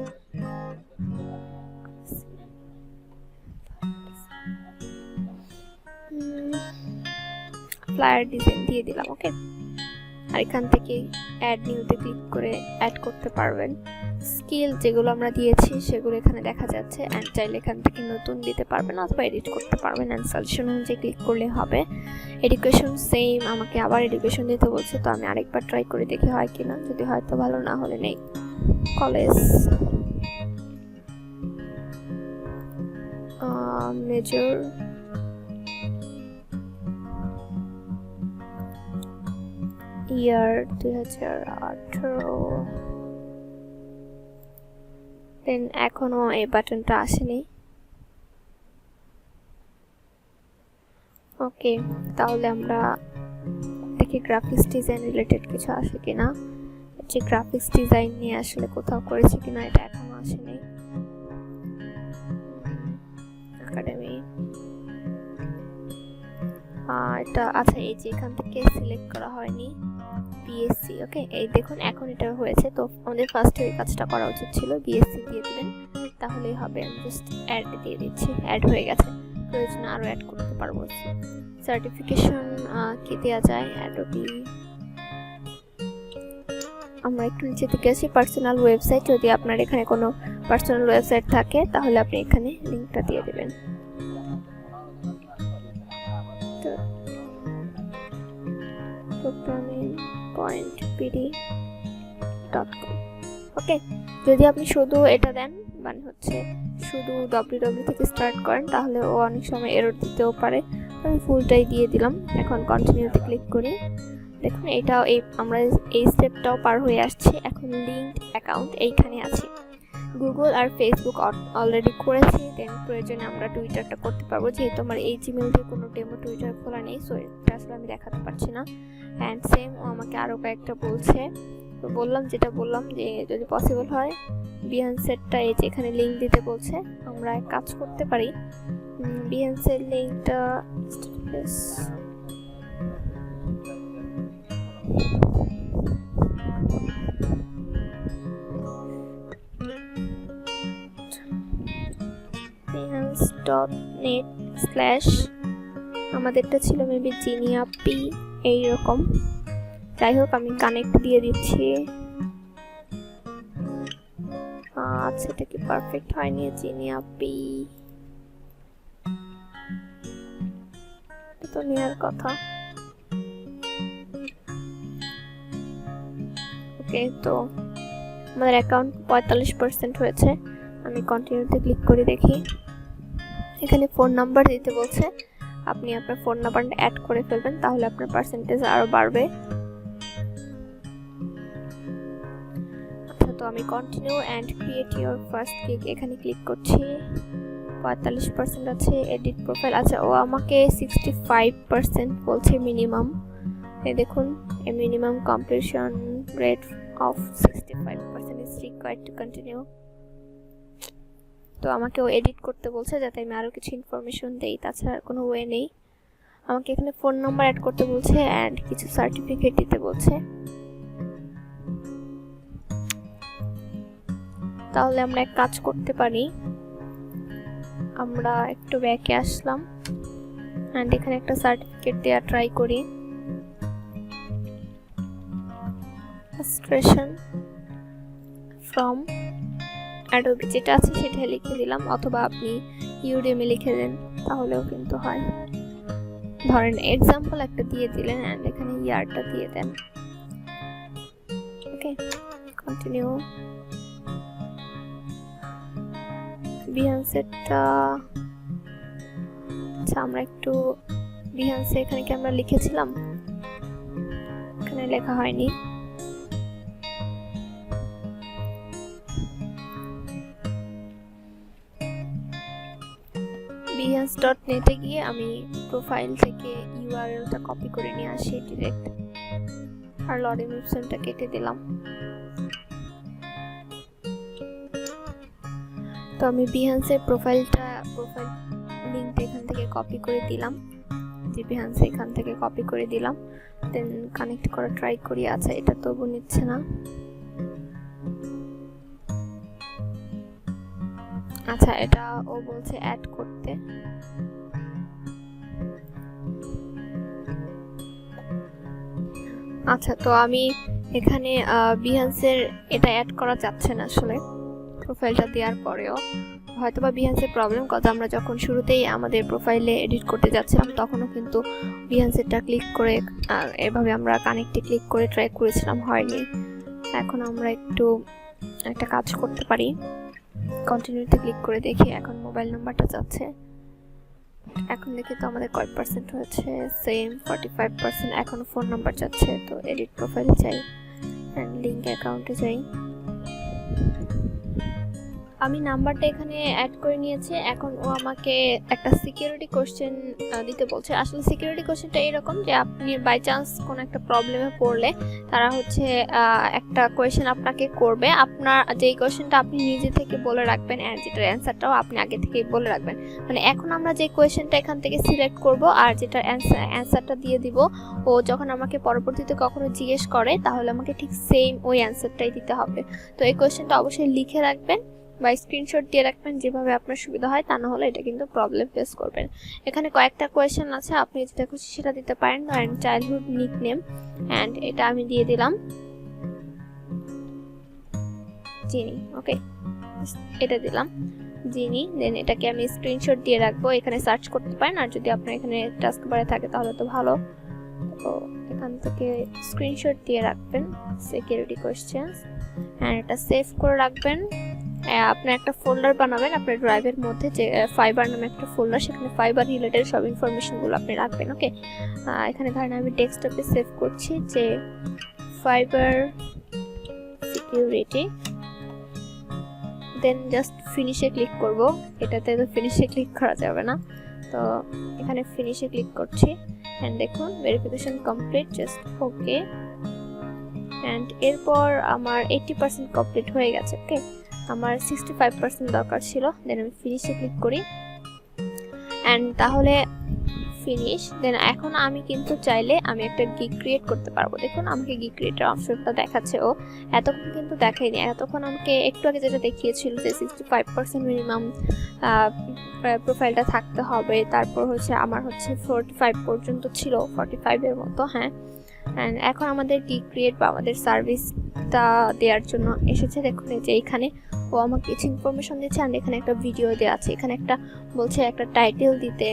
ফ্লায়ার ডিজাইন দিয়ে দিলাম। ওকে, আর এখান থেকে অ্যাড নিউতে ক্লিক করে অ্যাড করতে পারবেন। স্কিল যেগুলো আমরা দিয়েছি সেগুলো এখানে দেখা যাচ্ছে, অ্যান্ড চাইলে এখান থেকে নতুন দিতে পারবেন অথবা এডিট করতে পারবেন, অ্যান্ড সাজেশন অনুযায়ী ক্লিক করলে হবে। এডুকেশন সেম, আমাকে আবার এডুকেশন দিতে বলছে, তো আমি আরেকবার ট্রাই করে দেখি হয় কিনা, যদি হয়তো ভালো না হলে নেই। কলেজ, মেজর, ইয়ার 2018। দেন এখনো এই বাটনটা আসেনি। ওকে, তাহলে আমরা দেখি গ্রাফিক্স ডিজাইন রিলেটেড কিছু আসে কিনা। যে গ্রাফিক্স ডিজাইন নিয়ে আসলে কোথাও করেছে কিনা এটা এখনো আসেনি। একাডেমি এটা আচ্ছা, এই যে এখান থেকে সিলেক্ট করা হয়নি বিএসসি। ওকে, এই দেখুন এখন এটা হয়েছে। তো আমাদের ফার্স্টে ওই কাজটা করা উচিত ছিল, বিএসসি দিয়ে দিবেন তাহলেই হবে। আমি জাস্ট অ্যাড দিয়ে দিচ্ছি, অ্যাড হয়ে গেছে। প্রয়োজনে আরও অ্যাড করতে পারবো। সার্টিফিকেশন কি দেওয়া যায়? অ্যাডোবি। আমরা একটু নিচে দিকে আসি, পার্সোনাল ওয়েবসাইট। যদি আপনার এখানে কোনো পার্সোনাল ওয়েবসাইট থাকে তাহলে আপনি এখানে লিঙ্কটা দিয়ে দেবেন। programming.pd.com। ওকে, যদি আপনি শুধু এটা দেন, মানে হচ্ছে শুধু www থেকে স্টার্ট করেন, তাহলে ও অনেক সময় এরর দিতেও পারে। আমি ফুলটাই দিয়ে দিলাম। এখন কন্টিনিউতে ক্লিক করি। দেখুন এটাও আমরা এই স্টেপটাও পার হয়ে আসছি। এখন লিঙ্কড অ্যাকাউন্ট এইখানে আছে। গুগল আর ফেসবুক অলরেডি করেছি, দেন প্রয়োজনে আমরা টুইটারটা করতে পারবো। যেহেতু আমার এই জিমেল দিয়ে কোনো ডেমো টুইটার খোলা নেই, সো এটা আসলে আমি দেখাতে পারছি না। অ্যান্ড সেম ও আমাকে আরও কয়েকটা বলছে। তো যেটা বললাম যে যদি পসিবল হয় বিহান্সেরটা এই যে এখানে লিঙ্ক দিতে বলছে, আমরা কাজ করতে পারি। বিহান্সের লিঙ্কটা behance.net/ আমাদেরটা ছিল মেবি জিনিয়া পি এইরকম। যাই হোক, আমি কানেক্ট দিয়ে দিচ্ছি। আচ্ছা, এটা কি পারফেক্ট হয়নি? জিনিয়া পি তো নেওয়ার কথা। ওকে, তো আমাদের অ্যাকাউন্ট 45% হয়েছে। আমি কন্টিনিউতে ক্লিক করে দেখি। এখানে ফোন নাম্বার দিতে বলছে, আপনি আপনার ফোন নাম্বারটা অ্যাড করে ফেলবেন, তাহলে আপনার পার্সেন্টেজ আরো বাড়বে। আচ্ছা, তো আমি continue and create your first gig এখানে ক্লিক করছি। 45% আছে। Edit profile. আচ্ছা, ও আমাকে 65% বলছে মিনিমাম। এই দেখুন, a minimum completion rate of 65% is required to continue. তো আমাকে ও এডিট করতে বলছে যাতে আমি আরও কিছু ইনফরমেশন দেই, তাছাড়া কোনো ওয়ে নেই। আমাকে এখানে ফোন নাম্বার অ্যাড করতে বলছে অ্যান্ড কিছু সার্টিফিকেট দিতে বলছে। তাহলে আমরা এক কাজ করতে পারি, আমরা একটু ব্যাকে আসলাম অ্যান্ড এখানে একটা সার্টিফিকেট দেওয়া ট্রাই করি। frustration from Adobe যেটা আছে সেটা লিখে দিলাম, অথবা আপনি ইউডেমি লিখে দেন তাহলেও কিন্তু হয়। ধরেন এক্সাম্পল একটা দিয়ে দিলেন এন্ড এখানে ইয়ারটা দিয়ে দেন। ওকে, কন্টিনিউ। বিহান্সেরটা আচ্ছা, আমরা একটু বিহান্সে এখানে কি আমরা লিখেছিলাম? এখানে লেখা হয়নি। behance.net এ গিয়ে আমি প্রোফাইল থেকে ইউআরএলটা কপি করে নিয়ে আসি ডিরেক্ট, আর লডিং অপশনটা কেটে দিলাম। তো আমি বিহান্সের প্রোফাইল লিংকটা এখান থেকে কপি করে দিলাম, যে বিহান্স এখান থেকে কপি করে দিলাম, দেন কানেক্ট করা ট্রাই করি। আচ্ছা, এটা তবু নিচ্ছে না। আচ্ছা, এটা ও বলছে অ্যাড করতে। আচ্ছা, তো আমি এখানে বিহান্সের এটা অ্যাড করা যাচ্ছে না আসলে প্রোফাইলটা দেওয়ার পরেও। হয়তোবা বিহান্সের প্রবলেম, কথা আমরা যখন শুরুতেই আমাদের প্রোফাইলে এডিট করতে যাচ্ছিলাম তখনও কিন্তু বিহান্সেরটা ক্লিক করে এভাবে আমরা কানেক্টে ক্লিক করে ট্রাই করেছিলাম, হয়নি। এখন আমরা একটু একটা কাজ করতে পারি, কন্টিনিউতে ক্লিক করে দেখি। এখন মোবাইল নাম্বারটা যাচ্ছে, এখন দেখি তো আমাদের কয় পার্সেন্ট হয়েছে, সেম 45%। এখন ফোন নাম্বার যাচ্ছে, তো এডিট প্রোফাইলে যাই, লিঙ্ক অ্যাকাউন্টে যাই। আমি নাম্বারটা এখানে অ্যাড করে নিয়েছি। এখন ও আমাকে একটা সিকিউরিটি কোশ্চেন দিতে বলছে। আসলে সিকিউরিটি কোশ্চেনটা এরকম যে আপনি বাই চান্স কোনো একটা প্রবলেমে পড়লে তারা হচ্ছে একটা কোয়েশ্চেন আপনাকে করবে, আপনার যেই কোয়েশ্চেনটা আপনি নিজে থেকে বলে রাখবেন আর যেটার অ্যান্সারটাও আপনি আগে থেকেই বলে রাখবেন। মানে এখন আমরা যে কোয়েশ্চেনটা এখান থেকে সিলেক্ট করব আর যেটার অ্যান্সারটা দিয়ে দিব, ও যখন আমাকে পরবর্তীতে কখনো জিজ্ঞেস করে তাহলে আমাকে ঠিক সেম ওই অ্যান্সারটাই দিতে হবে। তো এই কোয়েশ্চেনটা অবশ্যই লিখে রাখবেন বা স্ক্রিনশট দিয়ে রাখবেন, যেভাবে আপনার সুবিধা হয়, তা না হলে এটা কিন্তু প্রবলেম ফেস করবেন। এখানে কয়েকটা কোয়েশ্চেন আছে, আপনি যেটা খুশি সেটা দিতে পারেন। ধরেন চাইল্ডহুড নিকনেম, অ্যান্ড এটা আমি দিয়ে দিলাম জিনি। ওকে, এটা দিলাম জিনি। দেন এটাকে আমি স্ক্রিনশট দিয়ে রাখবো, এখানে সার্চ করতে পারেন, আর যদি আপনার এখানে টাস্ক বারে থাকে তাহলে তো ভালো। তো এখান থেকে স্ক্রিনশট দিয়ে রাখবেন সিকিউরিটি কোয়েশ্চেন্স, অ্যান্ড এটা সেভ করে রাখবেন। আপনি একটা ফোল্ডার বানাবেন আপনার ড্রাইভের মধ্যে, যে ফাইবার নামে একটা ফোল্ডার, সেখানে ফাইবার রিলেটেড সব ইনফরমেশনগুলো আপনি রাখবেন। ওকে, এখানে ধরেন আমি ডেস্কটপে সেভ করছি যে ফাইবার সিকিউরিটি, দেন জাস্ট ফিনিশে ক্লিক করব। এটাতে তো ফিনিশে ক্লিক করা যাবে না, তো এখানে ফিনিশে ক্লিক করছি, অ্যান্ড দেখুন verification complete, just okay. And এরপর আমার 80% কমপ্লিট হয়ে গেছে। ওকে, আমার 65% দরকার ছিল। দেন আমি ফিনিশে ক্লিক করি, অ্যান্ড তাহলে ফিনিশ। দেন এখন আমি কিন্তু চাইলে আমি একটা গিগ ক্রিয়েট করতে পারবো। দেখুন আমাকে গিগ ক্রিয়েটার অপশনটা দেখাচ্ছে, ও এতক্ষণ কিন্তু দেখায়নি। এতক্ষণ আমাকে একটু আগে যেটা দেখিয়েছিল যে 65% মিনিমাম প্রোফাইলটা থাকতে হবে, তারপর হচ্ছে আমার হচ্ছে 45 পর্যন্ত ছিল, 45 এর মতো। হ্যাঁ, অ্যান্ড এখন আমাদের গিগ ক্রিয়েট বা আমাদের সার্ভিসটা দেওয়ার জন্য এসেছে। দেখুন এই যে এইখানে ও আমাকে কিছু ইনফরমেশন দিচ্ছে, আর এখানে একটা ভিডিও দেওয়া আছে। এখানে একটা বলছে একটা টাইটেল দিতে,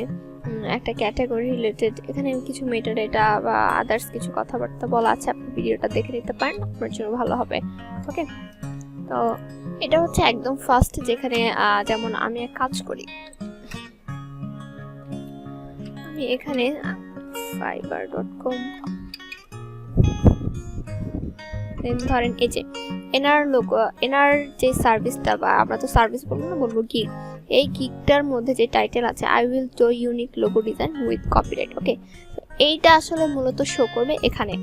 একটা ক্যাটাগরি রিলেটেড, এখানে কিছু মেটাডেটা বা আদার্স কিছু কথাবার্তা বলা আছে। আপনি ভিডিওটা দেখে নিতে পারেন, আপনার জন্য ভালো হবে। ওকে, তো এটা হচ্ছে একদম ফার্স্ট, যেখানে যেমন আমি এক কাজ করি, আমি এখানে fiverr.com, দেন ধরেন এই যে এনার লোগো, এনার যে সার্ভিসটা, বা আমরা তো সার্ভিস বলবো না, বলবো গিগ। এই গিগটার মধ্যে যে টাইটেল আছে I will do unique logo design with copyright. Okay, এইটা আসলে মূলত শো করবে এখানে।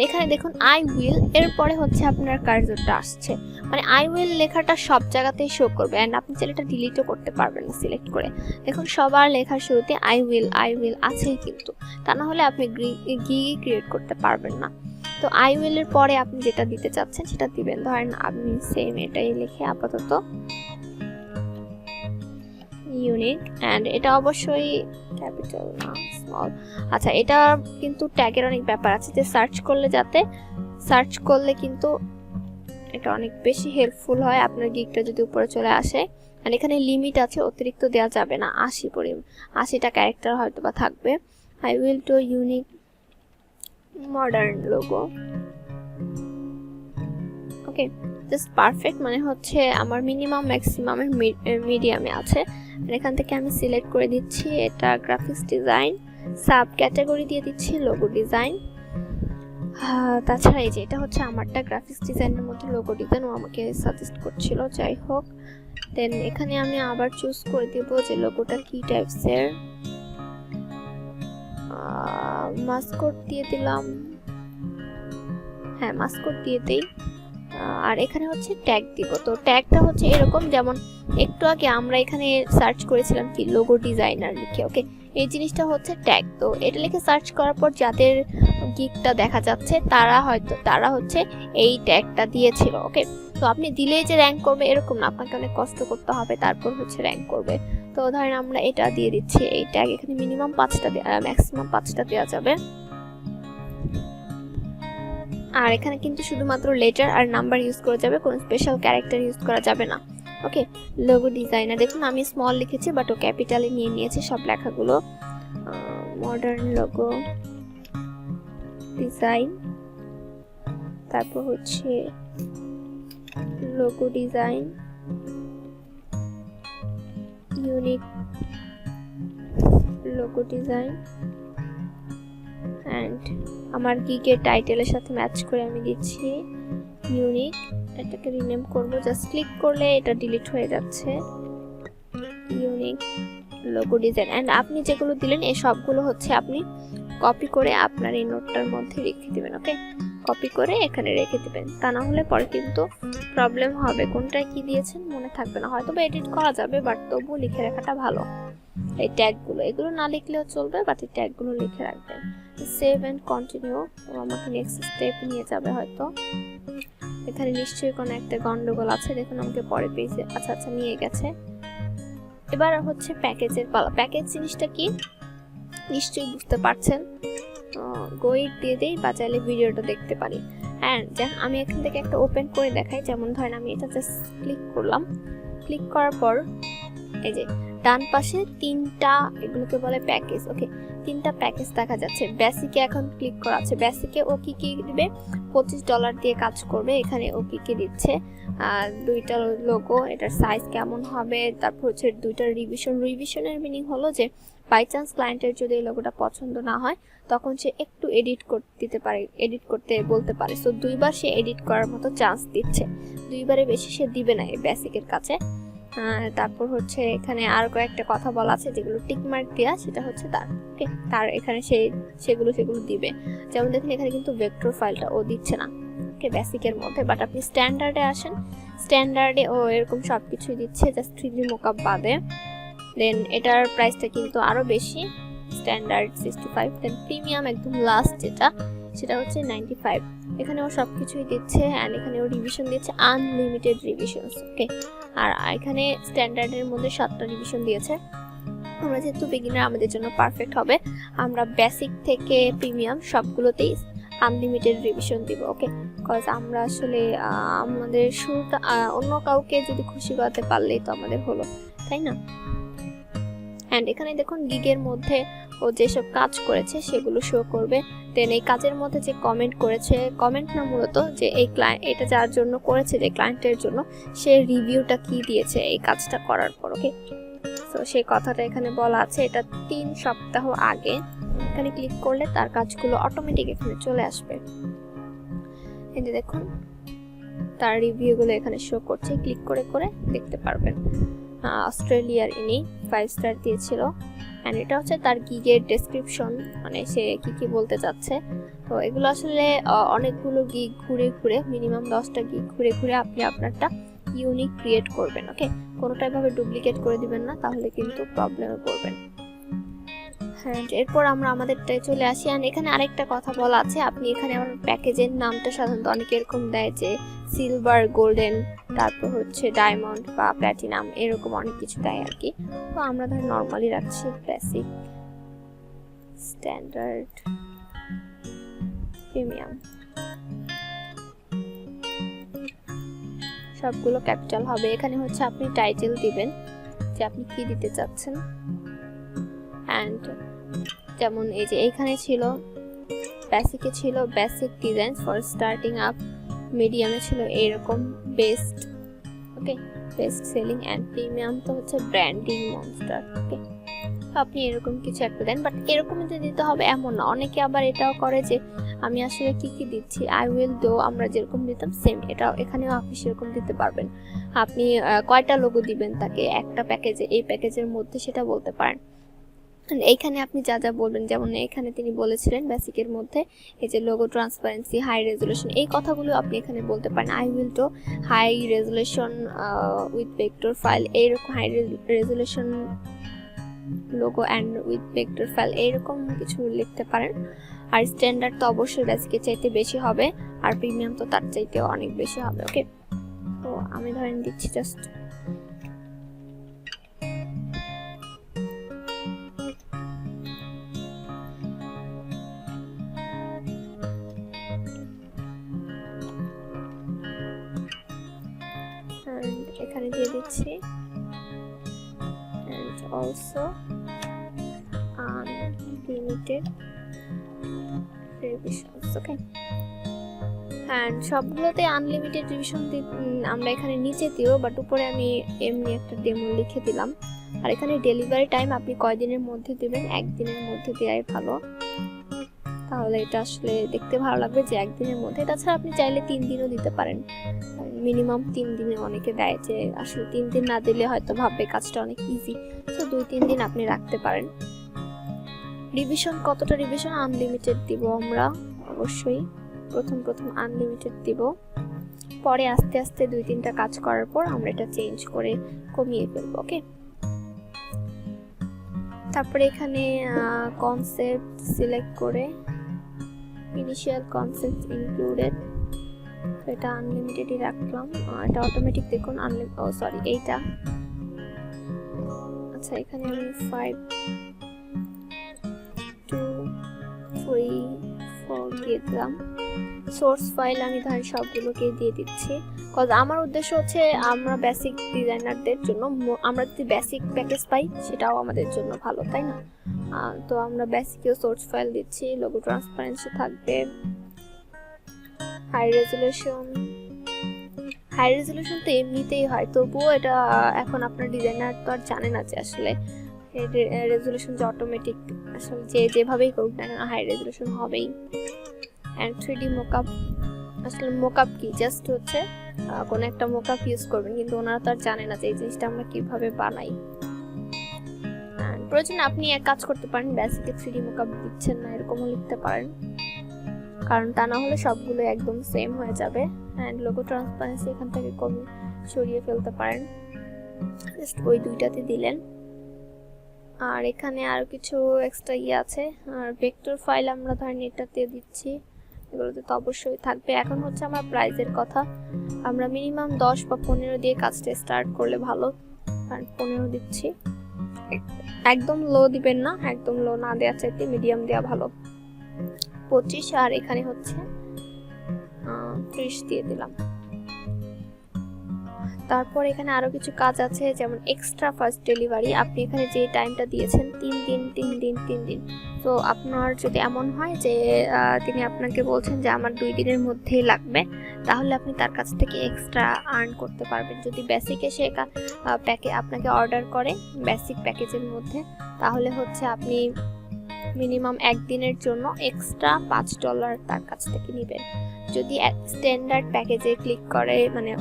এখানে দেখুন আই উইল, এরপরে হচ্ছে আপনার কার্সরটা আসছে, মানে আই উইল লেখাটা সব জায়গাতেই শো করবে, অ্যান্ড আপনি চাইলে এটা ডিলিটও করতে পারবেন না সিলেক্ট করে। দেখুন সবার লেখার শুরুতে আই উইল আছেই, কিন্তু তা না হলে আপনি গিগ ক্রিয়েট করতে পারবেন না। তো আই উইল এর পরে আপনি যেটা দিতে চাচ্ছেন সেটা দিবেন। ধরেন আমি সেম এটাই লিখে আপাতত ইউনিক, অ্যান্ড এটা অবশ্যই ক্যাপিটাল না স্মল। আচ্ছা, এটা কিন্তু ট্যাগের অনেক ব্যাপার আছে, যে সার্চ করলে কিন্তু এটা অনেক বেশি হেল্পফুল হয় আপনার গিগটা যদি উপরে চলে আসে। আর এখানে লিমিট আছে, অতিরিক্ত দেওয়া যাবে না, 80টা ক্যারেক্টার হয়তো বা থাকবে। I will do unique modern logo. Okay, just perfect, মানে হচ্ছে আমার মিনিমাম ম্যাক্সিমামের মিডিয়ামে আছে। এখান থেকে আমি সিলেক্ট করে দিচ্ছি এটা গ্রাফিক্স ডিজাইন, সাব ক্যাটাগরি দিয়ে দিচ্ছি লোগো ডিজাইন। তাছাড়া এই যে এটা হচ্ছে আমারটা গ্রাফিক্স ডিজাইনের মধ্যে লোগো ডিজাইন, ও আমাকে সাজেস্ট করছিল, যাই হোক। দেন এখানে আমি আবার চুজ করে দেব যে লোগোটা কি টাইপসের। মাস্কট দিয়ে দিলাম, হ্যাঁ মাস্কট দিয়ে দেই। আর এখানে হচ্ছে ট্যাগ দিব। তো ট্যাগটা হচ্ছে এরকম, যেমন একটু আগে আমরা এখানে সার্চ করেছিলাম কি লোগো ডিজাইনার লিখে। ওকে, এই জিনিসটা হচ্ছে ট্যাগ। তো এটা লিখে সার্চ করার পর যাদের গিগটা দেখা যাচ্ছে তারা হচ্ছে এই ট্যাগটা দিয়েছিল। ওকে, তো আপনি দিলেই যে র্যাঙ্ক করবে এরকম না, আপনাকে অনেক কষ্ট করতে হবে, তারপর হচ্ছে র্যাঙ্ক করবে। তো ধরেন আমরা এটা দিয়ে দিচ্ছি এই ট্যাগ, এখানে মিনিমাম 5টা ম্যাক্সিমাম 5টা দেওয়া যাবে। আর এখানে কিন্তু শুধুমাত্র লেটার আর নাম্বার ইউজ করা যাবে, কোনো স্পেশাল ক্যারেক্টার ইউজ করা যাবে না। ওকে, লোগো ডিজাইনার দেখুন আমি স্মল লিখেছি, বাট ও ক্যাপিটালে নিয়ে নিয়েছে সব লেখাগুলো। মডার্ন লোগো ডিজাইন, তারপর হচ্ছে logo design unique logo design, and আমার গিগের টাইটেলের সাথে ম্যাচ করে আমি দিচ্ছি ইউনিক এটাকে রিনেম করব, জাস্ট ক্লিক করলে এটা ডিলিট হয়ে যাচ্ছে। ইউনিক লোগো ডিজাইন, এন্ড আপনি যেগুলো দিলেন এই সবগুলো হচ্ছে আপনি কপি করে আপনার এই নোটটার মধ্যে রেখে দিবেন। ওকে, কপি করে এখানে রেখে দিবেন, তা না হলে পরে কিন্তু প্রবলেম হবে, কোনটায় কি দিয়েছেন মনে থাকবে না। হয়তো বা এডিট করা যাবে, বাট তবুও লিখে রাখাটা ভালো। এই ট্যাগগুলো এগুলো না লিখলেও চলবে, বাট এই ট্যাগগুলো লিখে রাখবেন। সেভ এন্ড কন্টিনিউ, আমাকে নেক্সট স্টেপ নিয়ে যাবে হয়তো। এখানে নিশ্চয়ই কোনো একটা গন্ডগোল আছে, দেখুন আমাকে পরে পেজে আচ্ছা নিয়ে গেছে। এবার হচ্ছে প্যাকেজের পালা। প্যাকেজ জিনিসটা কি নিশ্চয়ই বুঝতে পারছেন। গোইট দিয়ে দেই বা চাইলে ভিডিওটা দেখতে পারি। অ্যান্ড আমি এখান থেকে একটা ওপেন করে দেখাই। যেমন ধরেন আমি এটা জাস্ট ক্লিক করলাম, ক্লিক করার পর এই যে ডান পাশে তিনটা, এগুলোকে বলে প্যাকেজ। ওকে, তিনটা প্যাকেজ দেখা যাচ্ছে। বেসিকে এখন ক্লিক করা আছে। বেসিকে ও কি দিবে, $25 দিয়ে কাজ করবে। এখানে ও কি দিচ্ছে, দুইটা লোগো, এটার সাইজ কেমন হবে, তারপর হচ্ছে দুইটা রিভিশনের মিনিং হলো যে বাই চান্স ক্লায়েন্টের যদি এই লোগোটা পছন্দ না হয় তখন সে একটু এডিট করতে বলতে পারে। সো দুইবার সে এডিট করার মতো চান্স দিচ্ছে, দুইবারে বেশি সে দিবে না এই বেসিকের কাছে। তারপর হচ্ছে এখানে আর কয়েকটা কথা বলা আছে যেগুলো টিকমার্ক দেওয়া, সেটা হচ্ছে তার এখানে সেগুলো দিবে। যেমন দেখুন এখানে কিন্তু ভেক্টর ফাইলটা ও দিচ্ছে না ওকে বেসিকের মধ্যে, বাট আপনি স্ট্যান্ডার্ডে আসেন, স্ট্যান্ডার্ডে ও এরকম সব কিছুই দিচ্ছে, জাস্ট 3D মোকআপ বাদে। দেন এটার প্রাইসটা কিন্তু আরো বেশি, স্ট্যান্ডার্ড 65, দেন প্রিমিয়াম একদম লাস্ট সেটা হচ্ছে 95। এখানে ও সবকিছুই দিচ্ছে, এন্ড এখানে ও রিভিশন দিচ্ছে, আনলিমিটেড রিভিশনস। ওকে, আর এখানে স্ট্যান্ডার্ডের মধ্যে 7টা রিভিশন দিয়েছে। আমরা যেহেতু বিগিনার আমাদের জন্য পারফেক্ট হবে, আমরা বেসিক থেকে প্রিমিয়াম সবগুলোতেই আনলিমিটেড রিভিশন দিব। ওকে, কজ আমরা আসলে আমাদের শুরুটা অন্য কাউকে যদি খুশি করাতে পারলেই তো আমাদের হলো, তাই না? এন্ড এখানে দেখুন গিগের মধ্যে ও যেসব কাজ করেছে সেগুলো শো করবে। দেন এই কাজের মধ্যে যে কমেন্ট করেছে, কমেন্ট না মূলত যে এই ক্লায়েন্ট এটা যার জন্য করেছে, যে ক্লায়েন্টের জন্য, সে রিভিউটা কি দিয়েছে এই কাজটা করার পর। ওকে, তো সেই কথাটা এখানে বলা আছে। এটা 3 সপ্তাহ আগে। এখানে ক্লিক করলে তার কাজগুলো অটোমেটিক এখানে চলে আসবে। এই যে দেখুন তার রিভিউগুলো এখানে শো করছে, ক্লিক করে দেখতে পারবেন। অস্ট্রেলিয়ার ইনি 5 স্টার দিয়েছিল। এন্ড এটা হচ্ছে তার গিগের ডেসক্রিপশন, মানে সে কি বলতে চাচ্ছে। তো এগুলো আসলে অনেকগুলো গিগ ঘুরে মিনিমাম 10টা গিগ ঘুরে আপনি আপনারটা ইউনিক ক্রিয়েট করবেন। ওকে, কোনোটাই ভাবে ডুপ্লিকেট করে দিবেন না, তাহলে কিন্তু প্রবলেমে পড়বেন। হ্যাঁ, এরপর আমরা আমাদেরটায় চলে আসি। আর এখানে আরেকটা কথা বলা আছে, আপনি এখানে আমার প্যাকেজের নামটা সাধারণত অনেকে এরকম দেয় যে সিলভার, গোল্ডেন, তারপর হচ্ছে ডায়মন্ড বা প্ল্যাটিনাম, এরকম অনেক কিছু দেয় আর কি। তো আমরা ধর নর্মালি রাখছি বেসিক, স্ট্যান্ডার্ড, প্রিমিয়াম, সবগুলো ক্যাপিটাল হবে। এখানে হচ্ছে আপনি টাইটেল দিবেন যে আপনি কি দিতে চাচ্ছেন। এন্ড যেমন এই যে এইখানে ছিল বেসিকে ছিল basic design for starting up, মিডিয়ামে ছিল এইরকম best, okay, best selling, and premium তো হচ্ছে ব্র্যান্ডিং মনস্টার। ওকে, আপনি এরকম কিছু একটা দেন, বাট এরকম যে দিতে হবে এমন না। অনেকে আবার এটাও করে যে আমি আসলে কি দিচ্ছি, আই উইল ডো, আমরা যেরকম দিতাম সেম এটাও এখানেও আপনি সেরকম দিতে পারবেন। আপনি কয়টা লোগো দিবেন তাকে একটা প্যাকেজে, এই প্যাকেজের মধ্যে সেটা বলতে পারেন। এইখানে আপনি যা বলবেন, যেমন এখানে তিনি বলেছিলেন বেসিকের মধ্যে এই যে লোগো ট্রান্সপারেন্সি, হাই রেজুলেশন, এই কথাগুলো আপনি এখানে বলতে পারেন। I will do high resolution with vector file, এইরকম high resolution logo and with vector file, এইরকম কিছু লিখতে পারেন। আর স্ট্যান্ডার্ড তো অবশ্যই বেসিকের চাইতে বেশি হবে, আর প্রিমিয়াম তো তার চাইতেও অনেক বেশি হবে। ওকে, তো আমি ধরেন দিচ্ছি জাস্ট এখানে দিয়ে দিচ্ছি and also unlimited revisions. Okay, and সবগুলোতে আনলিমিটেড রিভিশন আমরা এখানে নিচে দিও, বাট উপরে আমি এমনি একটা ডেমো লিখে দিলাম। আর এখানে ডেলিভারি টাইম আপনি কয়দিনের মধ্যে দিবেন, একদিনের মধ্যে দেওয়াই ভালো, তাহলে এটা আসলে দেখতে ভালো লাগবে যে একদিনের মধ্যে। তাছাড়া আপনি চাইলে 3 দিনও দিতে পারেন, মিনিমাম 3 দিনে অনেকে দেয়, যে আসলে 3 দিন না দিলে হয়তো ভাববে কাজটা অনেক ইজি, তো 2-3 দিন আপনি রাখতে পারেন। রিভিশন, কতটা রিভিশন? আনলিমিটেড দিব আমরা, অবশ্যই প্রথম আনলিমিটেড দিব, পরে আস্তে আস্তে 2-3টা কাজ করার পর আমরা এটা চেঞ্জ করে কমিয়ে ফেলবো। ওকে, তারপরে এখানে কনসেপ্ট সিলেক্ট করে ইনিশিয়াল কনসেপ্ট ইনক্লুডেড, এটা আনলিমিটেডই রাখলাম। এটা অটোমেটিক দেখুন এইটা, আচ্ছা এখানে আমি 5 2 3 4 দিয়ে দিলাম। সোর্স ফাইল আমি ধরেন সবগুলোকে দিয়ে দিচ্ছি, কজ আমার উদ্দেশ্য হচ্ছে আমরা বেসিক ডিজাইনারদের জন্য, আমরা যদি বেসিক প্যাকেজ পাই সেটাও আমাদের জন্য ভালো, তাই না? তো আমরা বেসিকেও সোর্স ফাইল দিচ্ছি। লোগো ট্রান্সপারেন্সি থাকবে, হাই রেজুলেশন তো এমনিতেই হয়, তবুও এটা এখন আপনার ডিজাইনার তো আর জানে না যে আসলে রেজুলেশন যে অটোমেটিক, আসলে যেভাবেই করুক না হাই রেজুলেশন হবেই। অ্যান্ড 3D মোকআপ, আসলে মোকআপ কি, জাস্ট হচ্ছে কোনো একটা মোকআপ ইউজ করবেন, কিন্তু ওনারা তো আর জানে না যে এই জিনিসটা আমরা কিভাবে বানাই। প্রয়োজনে আপনি এক কাজ করতে পারেন, বেসিকে 3D মোকআপ দিচ্ছেন না এরকমও লিখতে পারেন, কারণ তা না হলে সবগুলো একদম সেম হয়ে যাবে। অ্যান্ড লোগো ট্রান্সপারেন্সি এখান থেকে কমিয়ে সরিয়ে ফেলতে পারেন, জাস্ট ওই দুইটাতে দিলেন। আর এখানে আরো কিছু এক্সট্রা আছে, আর ভেক্টর ফাইল আমরা ধরেন এটাতে দিচ্ছি, এগুলোতে তো অবশ্যই থাকবে। এখন হচ্ছে আমার প্রাইসের কথা, আমরা মিনিমাম 10 বা 15 দিয়ে কাজটা স্টার্ট করলে ভালো, কারণ 15 দিচ্ছি। একদম লো দিবেন না, একদম লো না দেওয়ার চাইতে মিডিয়াম দেওয়া ভালো, 25। আর এখানে হচ্ছে 30 দিয়ে দিলাম। তারপর এখানে আরো কিছু কাজ আছে, যেমন এক্সট্রা ফাস্ট ডেলিভারি। আপনি এখানে যে টাইমটা দিয়েছেন 3 দিন, তো আপনার যদি এমন হয় যে তিনি আপনাকে বলছেন যে আমার 2 দিনের মধ্যেই লাগবে, তাহলে আপনি তার কাছ থেকে এক্সট্রা আর্ন করতে পারবেন। যদি বেসিকে সে আপনাকে অর্ডার করে বেসিক প্যাকেজের মধ্যে, তাহলে হচ্ছে আপনি মিনিমাম 1 দিনের জন্য এক্সট্রা $5 তার কাছ থেকে নেবেন। যদি স্ট্যান্ডার্ড প্যাকেজে ক্লিক করে, মানে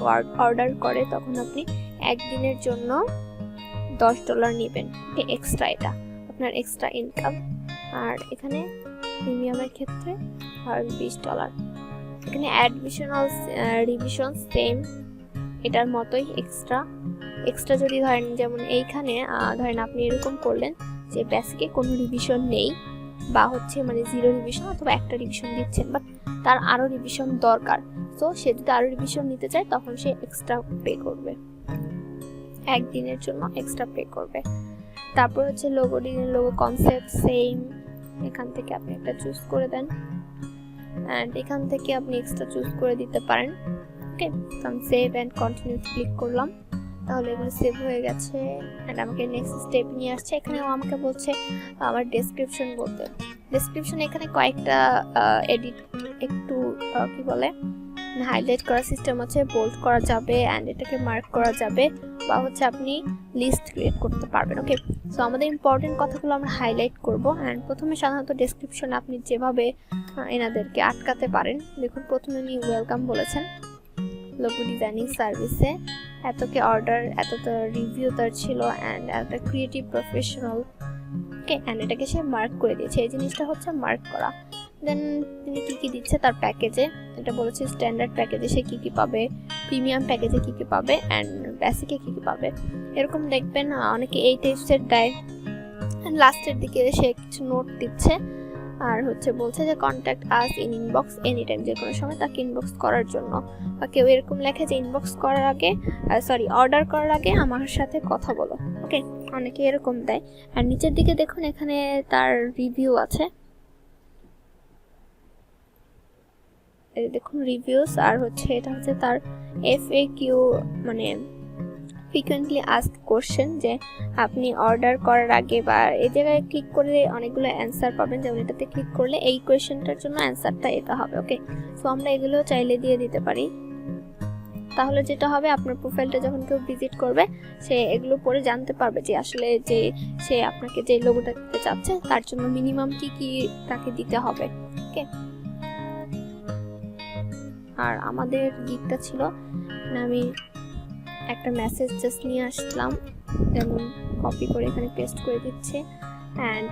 অর্ডার করে, তখন আপনি 1 দিনের জন্য $10 নেবেন, এক্সট্রা, এটা আপনার এক্সট্রা ইনকাম। আর এখানে প্রিমিয়ামের ক্ষেত্রে আর $20। এখানে রিভিশন সেম এটার মতোই এক্সট্রা যদি ধরেন, যেমন এইখানে ধরেন আপনি এরকম করলেন যে বেসিকে কোনো রিভিশন নেই, বা হচ্ছে মানে 0 রিভিশন অথবা একটা রিভিশন দিচ্ছেন, বাট তার আরো রিভিশন দরকার, তো সে যদি আরো রিভিশন নিতে চায় তখন সে এক্সট্রা পে করবে, 1 দিনের জন্য এক্সট্রা পে করবে। তারপর হচ্ছে লোগো কনসেপ্ট সেম, এখান থেকে আপনি একটা চুজ করে দেন, এন্ড এখান থেকে আপনি এক্সট্রা চুজ করে দিতে পারেন। ওকে, তো আমি সেভ এন্ড কন্টিনিউ ক্লিক করলাম, তাহলে এগুলো সেভ হয়ে গেছে। এন্ড আমাকে নেক্সট স্টেপ নিয়ে আসছে, এখানেও আমাকে বলছে আমার ডেসক্রিপশন বলতে। ডেসক্রিপশন এখানে কয়েকটা এডিট, একটু কি বলে, হাইলাইট করার সিস্টেম আছে, বোল্ড করা যাবে এন্ড এটাকে মার্ক করা যাবে, বা হচ্ছে আপনি লিস্ট ক্রিয়েট করতে পারবেন। ওকে, সো আমাদের ইম্পর্টেন্ট কথাগুলো আমরা হাইলাইট করব। এন্ড প্রথমে সাধারণত ডেসক্রিপশন আপনি যেভাবে এনাদেরকে আটকাতে পারেন, দেখুন প্রথমে উনি ওয়েলকাম বলেছেন লোগো ডিজাইনিং সার্ভিসে, এতকে অর্ডার, এতটা রিভিউ তার ছিল, এন্ড এতটা ক্রিয়েটিভ প্রফেশনাল। ওকে, এন্ড এটাকে সে মার্ক করে দিয়েছে, এই জিনিসটা হচ্ছে মার্ক করা। দেন তিনি কি দিচ্ছে তার প্যাকেজে, এটা বলেছে স্ট্যান্ডার্ড প্যাকেজে সে কি পাবে, প্রিমিয়াম প্যাকেজে কি পাবে, এন্ড বেসিকে কি পাবে, এরকম দেখবেন অনেকে এই টেস্টের দেয়। এন্ড লাস্টের দিকে সে কিছু নোট দিচ্ছে, আর হচ্ছে বলছে যে contact us in inbox any time, যে কোনো সময় তাকে ইনবক্স করার জন্য, বা কেউ এরকম লেখে যে ইনবক্স করার আগে, অর্ডার করার আগে আমার সাথে কথা বলো। ওকে, অনেকে এরকম দেয়। আর নিচের দিকে দেখুন এখানে তার রিভিউ আছে, দেখুন রিভিউস, আর হচ্ছে এটা হচ্ছে তার FAQ, মানে ফ্রিকোয়েন্টলি আস্কড কোশ্চেন, যে আপনি অর্ডার করার আগে বা এই জায়গায় ক্লিক করলে অনেকগুলো অ্যান্সার পাবেন, যেমন এটাতে ক্লিক করলে এই কোয়েশ্চেনটার জন্য অ্যান্সারটা এটা হবে। ওকে, সো আমরা এগুলো চাইলে দিয়ে দিতে পারি, তাহলে যেটা হবে আপনার প্রোফাইলটা যখন কেউ ভিজিট করবে সে এগুলো পড়ে জানতে পারবে যে আসলে যে সে আপনাকে যে লোগোটা দিতে চাচ্ছে তার জন্য মিনিমাম কি তাকে দিতে হবে। ওকে, আর আমাদের গিগটা ছিল আমি একটা মেসেজ জাস্ট নিয়ে আসলাম, যেমন কপি করে এখানে পেস্ট করে দিচ্ছি অ্যান্ড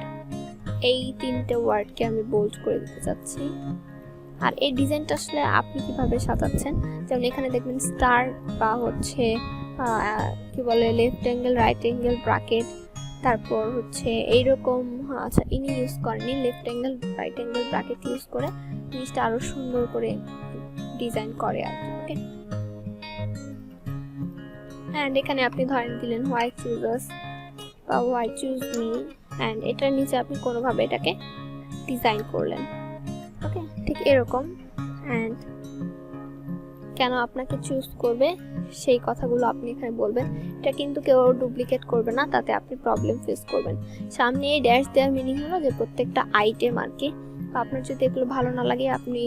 এই 3টে ওয়ার্ডকে আমি বোল্ড করে দিতে চাচ্ছি। আর এই ডিজাইনটা আসলে আপনি কিভাবে সাজাচ্ছেন, যেমন এখানে দেখবেন স্টার বা হচ্ছে কি বলে left angle right angle bracket, তারপর হচ্ছে এইরকম, আচ্ছা ইনি ইউজ করেনি, left angle right angle bracket use করে জিনিসটা আরো সুন্দর করে ডিজাইন করে আর কি। ওকে, অ্যান্ড এখানে আপনি ধরেন দিলেন হোয়াই চুজ আস বা হোয়াই চুজ মি, অ্যান্ড এটার নিচে আপনি কোনোভাবে এটাকে ডিজাইন করলেন। ওকে, ঠিক এরকম। অ্যান্ড কেন আপনাকে চুজ করবে সেই কথাগুলো আপনি এখানে বলবেন। এটা কিন্তু কেউ ডুপ্লিকেট করবে না, তাতে আপনি প্রবলেম ফেস করবেন। সামনে এই ড্যাশ দেওয়ার মিনিং হলো যে প্রত্যেকটা আইটেম আর কি, আপনার যদি এগুলো ভালো না লাগে আপনি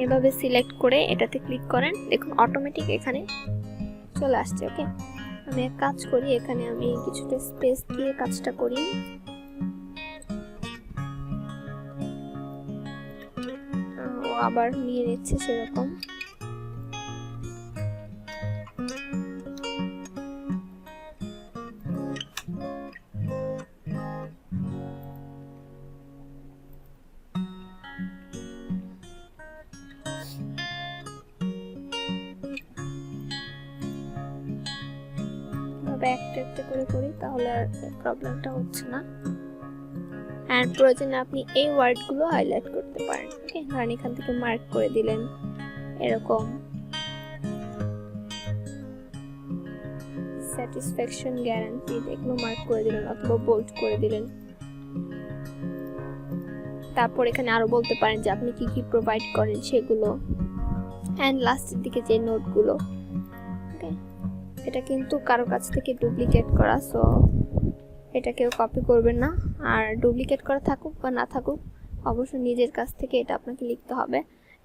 এভাবে সিলেক্ট করে এটাতে ক্লিক করেন, দেখুন অটোমেটিক এখানে চলে আসছে। ওকে, আমি এক কাজ করি, এখানে আমি কিছুটা স্পেস দিয়ে কাজটা করি। ও আবার নিয়ে নিচ্ছে সেরকম। একটা একটা করে করি, তাহলে আর প্রবলেমটা হচ্ছে না। এন্ড প্রয়োজনে আপনি এই ওয়ার্ডগুলো হাইলাইট করতে পারেন। ওকে, ধরেন এখান থেকে মার্ক করে দিলেন এরকম, স্যাটিসফ্যাকশন গ্যারান্টি এগুলো মার্ক করে দিলেন অথবা বোল্ড করে দিলেন। তারপর এখানে আরো বলতে পারেন যে আপনি কি কি প্রোভাইড করেন সেগুলো, এন্ড লাস্টের দিকে যে নোটগুলো। ওকে, এটা কিন্তু কারো কাছ থেকে ডুপ্লিকেট করা, সো এটা কেউ কপি করবেন না। আর ডুপ্লিকেট করা থাকুক বা না থাকুক, অবশ্যই নিজের কাছ থেকে এটা আপনাকে লিখতে হবে।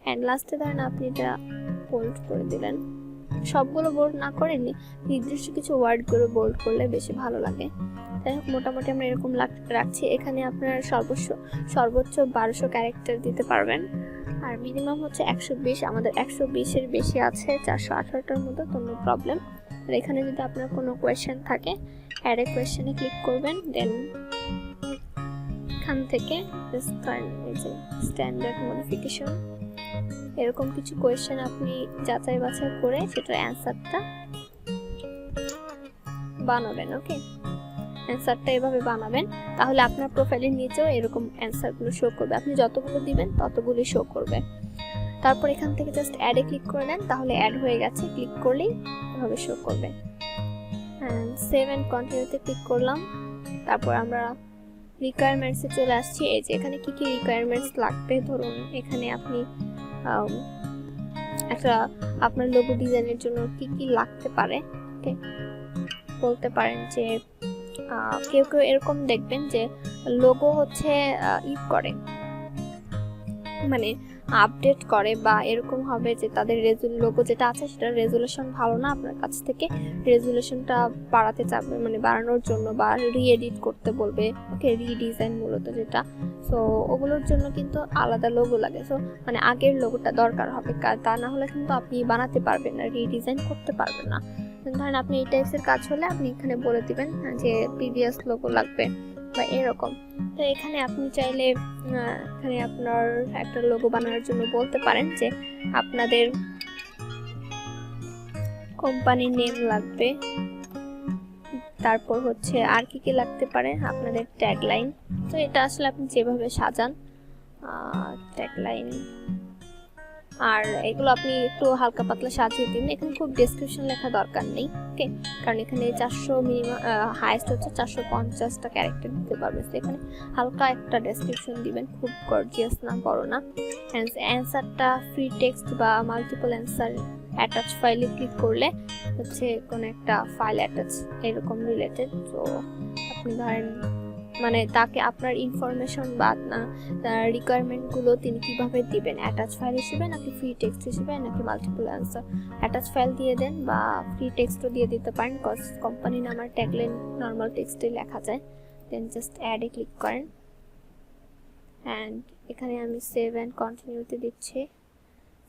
এন্ড লাস্টে ধরেন আপনি এটা বোল্ড করে দিলেন, সবগুলো বোল্ড না করে নির্দিষ্ট কিছু ওয়ার্ডগুলো বোল্ড করলে বেশি ভালো লাগে। যাই হোক, মোটামুটি আমরা এরকম রাখছি। এখানে আপনার সর্বোচ্চ 1200 ক্যারেক্টার দিতে পারবেন, আর মিনিমাম হচ্ছে 120। আমাদের 120-এর বেশি আছে, 418টার মতো, তো নো প্রবলেম। আর এখানে যদি আপনার কোনো কোয়েশ্চেন থাকে, অ্যাড এ কোয়েশ্চেনে ক্লিক করবেন, দেন এখান থেকে স্ট্যান্ডার্ড মডিফিকেশন এরকম কিছু কোয়েশ্চেন আপনি যাচাই বাছাই করে সেটার অ্যান্সারটা বানাবেন। ওকে, অ্যান্সারটা এভাবে বানাবেন, তাহলে আপনার প্রোফাইলের নিচেও এরকম অ্যান্সারগুলো শো করবে। আপনি যতগুলো দিবেন ততগুলোই শো করবে। তারপর এখান থেকে জাস্ট অ্যাডে ক্লিক করে দেন, তাহলে অ্যাড হয়ে গেছে, ক্লিক করলেই এভাবে শো করবে। সেভ এন্ড কন্টিনিউতে ক্লিক করলাম। তারপর আমরা রিকোয়ারমেন্টসে চলে আসছি। এই যে এখানে কি কি রিকোয়ারমেন্টস লাগবে, ধরুন এখানে আপনি একটা আপনার লোগো ডিজাইনের জন্য কি কি লাগতে পারে ওকে বলতে পারেন যে কেউ কেউ এরকম দেখবেন যে লোগো হচ্ছে করে, মানে আপডেট করে, বা এরকম হবে যে তাদের লোগো যেটা আছে সেটার রেজুলেশন ভালো না, আপনার কাছ থেকে রেজুলেশনটা বাড়াতে চাবে, মানে বাড়ানোর জন্য বা রিএডিট করতে বলবে। ওকে, রিডিজাইন মূলত যেটা, সো ওগুলোর জন্য কিন্তু আলাদা লোগো লাগে। সো মানে আগের লোগোটা দরকার হবে, তা না হলে কিন্তু আপনি বানাতে পারবেন না, রিডিজাইন করতে পারবেন না। ধরেন আপনি এই টাইপসের কাজ হলে আপনি এখানে বলে দিবেন যে প্রিভিয়াস লোগো লাগবে বা এরকম। তো এখানে আপনি চাইলে এখানে আপনার একটা লোগো বানানোর জন্য বলতে পারেন যে আপনাদের কোম্পানির নেম লাগবে, তারপর হচ্ছে আর কি কি লাগতে পারে, আপনাদের ট্যাগলাইন। তো এটা আসলে আপনি যেভাবে সাজান ট্যাগলাইন, আর এগুলো আপনি একটু হালকা পাতলা সাজিয়ে দিন। এখানে খুব ডেসক্রিপশন লেখা দরকার নেই, ওকে, কারণ এখানে 400 মিনিমাম হাইয়েস্ট হচ্ছে 450টা ক্যারেক্টার দিতে পারবেন। এখানে হালকা একটা ডেসক্রিপশন দিবেন, খুব গর্জিয়াস না, বড় না। অ্যান্সারটা ফ্রি টেক্সট বা মাল্টিপল অ্যান্সার অ্যাটাচ ফাইলে ক্লিক করলে হচ্ছে কোনো একটা ফাইল অ্যাটাচ এরকম রিলেটেড। তো আপনি ধরেন মানে তাকে আপনার ইনফরমেশন বা রিকোয়ারমেন্টগুলো তিনি কিভাবে দিবেন, অ্যাটাচ ফাইল হিসেবে নাকি ফ্রি টেক্সট হিসেবে নাকি মাল্টিপল অ্যান্সার, অ্যাটাচ ফাইল দিয়ে দেন বা ফ্রি টেক্সটও দিয়ে দিতে পারেন, কজ কোম্পানি নাম আর ট্যাগলাইন নর্মাল টেক্সটে লেখা যায়। দেন জাস্ট অ্যাডে ক্লিক করেন, অ্যান্ড এখানে আমি সেভ অ্যান্ড কন্টিনিউতে দিচ্ছি।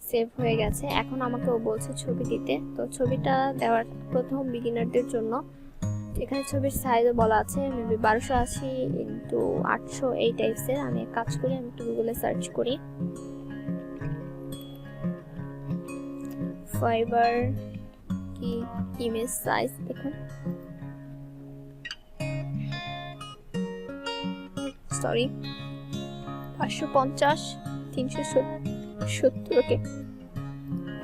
সেভ হয়ে গেছে। এখন আমাকে ও বলছে ছবি দিতে। তো ছবিটা দেওয়ার প্রথম বিগিনারদের জন্য এখানে ছবির সাইজও বলা আছে মেবি 1280 ইন্টু 800 এই টাইপসের। আমি এক কাজ করি, আমি একটু গুগলে সার্চ করি ফাইবার কি ইমেজ সাইজ। দেখুন সরি 550 370 ওকে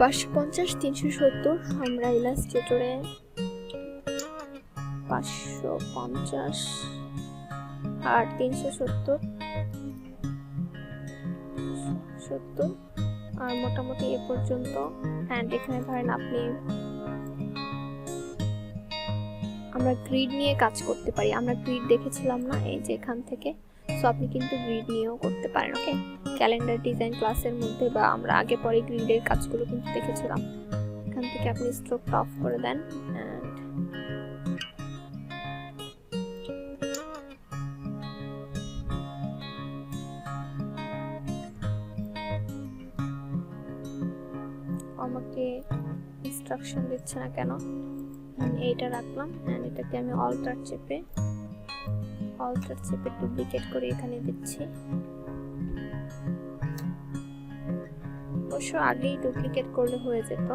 550 370। আমরা ইলাস্ট্রেটরে 550 আর 370 আর মোটামুটি এ পর্যন্ত। অ্যান্ড এখানে ধরেন আমরা গ্রিড নিয়ে কাজ করতে পারি। আমরা গ্রিড দেখেছিলাম না এই যে এখান থেকে, সো আপনি কিন্তু গ্রিড নিয়েও করতে পারেন। ওকে, ক্যালেন্ডার ডিজাইন ক্লাসের মধ্যে বা আমরা আগে পরে গ্রিডের কাজগুলো কিন্তু দেখেছিলাম। এখান থেকে আপনি স্ট্রোকটা অফ করে দেন। আমাকে ইনস্ট্রাকশন দিচ্ছে না কেন। আমি এইটা রাখলাম এন্ড এটাকে আমি অল্টার চেপে ডুপ্লিকেট করে এখানে দিচ্ছি। অবশ্য আগেই ডুপ্লিকেট করলে হয়ে যেত,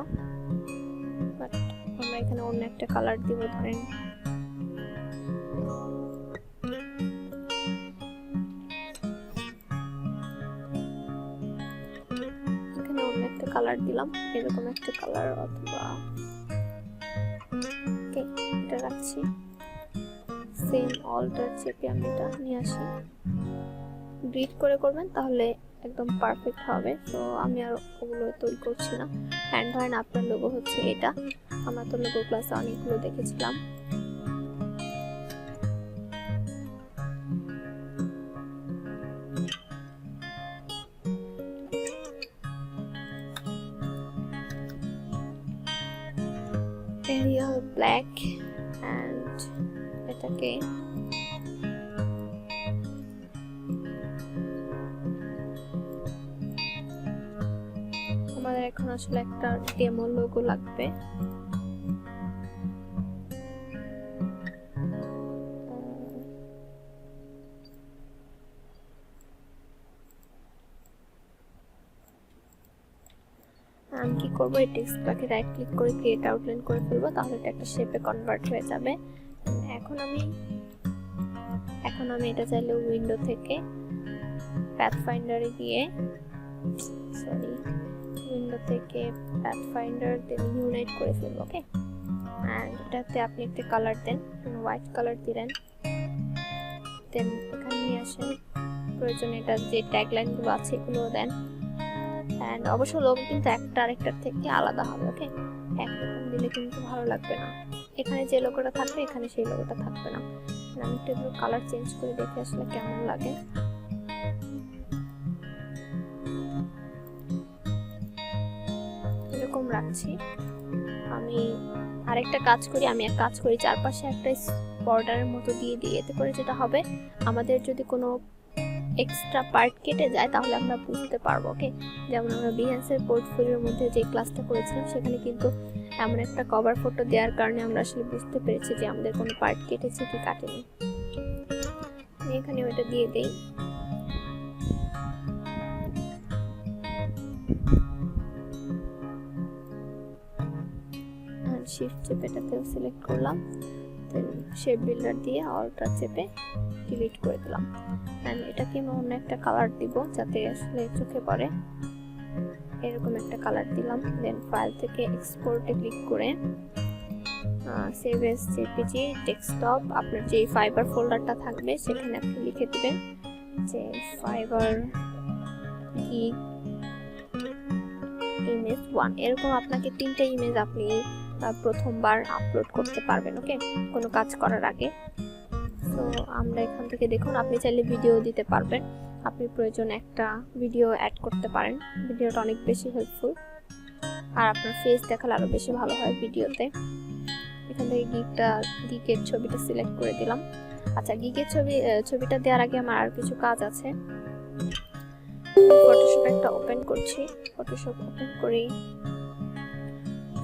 বাট আমরা এখানে অন্য একটা কালার দিব। ধরেন এখানে অন্য একটা কালার দিলাম, এরকম একটা কালার, অথবা ওকে এটা রাখছি। সেম অল্টার চেপে আমি এটা নিয়ে আসি। গ্রিড করে করবেন তাহলে একদম পারফেক্ট হবে। তো আমি আর ওগুলো তৈরি করছি না। অ্যান্ড ধরেন আপনার লোগো হচ্ছে এটা। আমরা তো লোগো ক্লাসে অনেকগুলো দেখেছিলাম। এরিয়াল ব্ল্যাক অ্যান্ড এটাকে আমাদের এখন আসলে একটা ডেমো লোগো লাগবে। আমি কি করবো, এই টেক্সটটাকে রাইট ক্লিক করে ক্রিয়েট আউটলাইন করে ফেলবো, তাহলে এটা একটা শেপে কনভার্ট হয়ে যাবে। এখন আমি এটা চাইলে উইন্ডো থেকে পাথফাইন্ডারে গিয়ে পাথফাইন্ডার দেন ইউনাইট করে ফেলবো। ওকে, এন্ড এটাতে আপনি একটা কালার দেন, হোয়াইট কালার দিলেন। দেন এখানে নিয়ে আসেন, প্রয়োজনে এটা যে ট্যাগলাইন গুলো আছে এগুলো দেন। এন্ড অবশ্য লোগো কিন্তু একটা আরেকটার থেকে আলাদা হবে। ওকে, একরকম দিলে কিন্তু ভালো লাগবে না। এখানে যে লোগোটা থাকবে এখানে সেই লোগোটা থাকবে না। আমি একটু কালার চেঞ্জ করে দেখি আসলে কেমন লাগে। এরকম রাখছি। আমি আরেকটা কাজ করি, চারপাশে একটা বর্ডারের মতো দিয়ে দিই। এতে করে যেটা হবে, আমাদের যদি কোনো এক্সট্রা পার্ট কেটে যায় তাহলে আমরা বুঝতে পারবো। ওকে, যেমন আমরা বিহেন্সের পোর্টফোলিওর মধ্যে যে ক্লাসটা করেছিলাম সেখানে কিন্তু এমন একটা কভার ফটো দেওয়ার কারণে আমরা আসলে বুঝতে পেরেছি যে আমাদের কোনো পার্ট কেটেছে কি কাটেনি। এখানে ওটা দিয়ে দেই। শিফট চেপে এটাতেও সিলেক্ট করলাম, দেন শেপ বিল্ডার দিয়ে অল্টার চেপে ডিলিট করে দিলাম। এন্ড এটাকে আমি অন্য একটা কালার দিব যাতে আসলে চোখে পড়ে। এরকম একটা কালার দিলাম। দেন ফাইল থেকে এক্সপোর্টে ক্লিক করে সেভ এস জেপিজি ডেস্কটপ, আপনার যে ফাইবার ফোল্ডারটা থাকবে সেখানে আপনি লিখে দিবেন যে ফাইবার গিগ ইমেজ 1। এরকম আপনাকে 3টা ইমেজ আপনি প্রথমবার আপলোড করতে পারবেন। ওকে, কোনো কাজ করার আগে। তো আমরা এখান থেকে দেখুন, আপনি চাইলে ভিডিও দিতে পারবেন। আপনি প্রয়োজন একটা ভিডিও অ্যাড করতে পারেন। ভিডিওটা অনেক বেশি হেল্পফুল, আর আপনার ফেস দেখালে আরো বেশি ভালো হয় ভিডিওতে। এখান থেকে গিগের ছবিটা সিলেক্ট করে দিলাম। আচ্ছা, গিগের ছবিটা দেওয়ার আগে আমার আর কিছু কাজ আছে। ফটোশপ একটা ওপেন করছি। ফটোশপ ওপেন করি।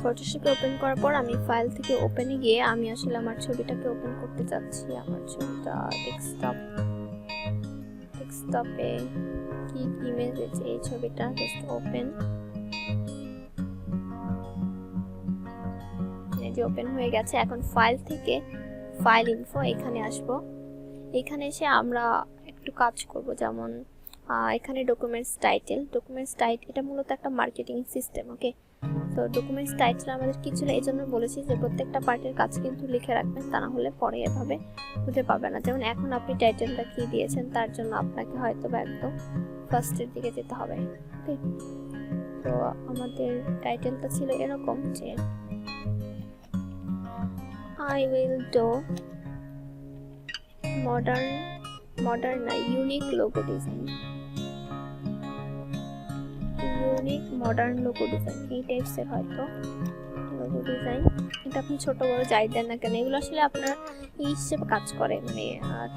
ফটোশপে ওপেন করার পর আমি ফাইল থেকে ওপেনে গিয়ে আমি আসলে আমার ছবিটাকে ওপেন করতে চাচ্ছি। আমার ছবিটা ডেস্কটপে কি ইমেজ আছে, এই ছবিটা জাস্ট ওপেন। এই যে ওপেন হয়ে গেছে। এখন ফাইল থেকে ফাইল ইনফো এখানে আসব। এখানে এসে আমরা একটু কাজ করব, যেমন এখানে ডকুমেন্টস টাইটেল এটা মূলত একটা মার্কেটিং সিস্টেম। ওকে, তো ডকুমেন্টস টাইটেল আমাদের কিছু এই জন্য বলেছি যে প্রত্যেকটা পার্টের কাজ কিন্তু লিখে রাখবেন, তা না হলে পরে এভাবে খুঁজে পাবে না। যেমন এখন আপনি টাইটেলটা কি দিয়েছেন তার জন্য আপনাকে হয়তো বা একদম ফার্স্টের দিকে যেতে হবে। ওকে, তো আমাদের টাইটেলটা ছিল এরকম যে I will do modern না unique logo design, unique modern logo design, এই টাইপসের হয়তো লোগো ডিজাইন। এটা আপনি ছোট বড় যাই দেন না কেন, এগুলো আসলে আপনার এই হিসেবে কাজ করে, মানে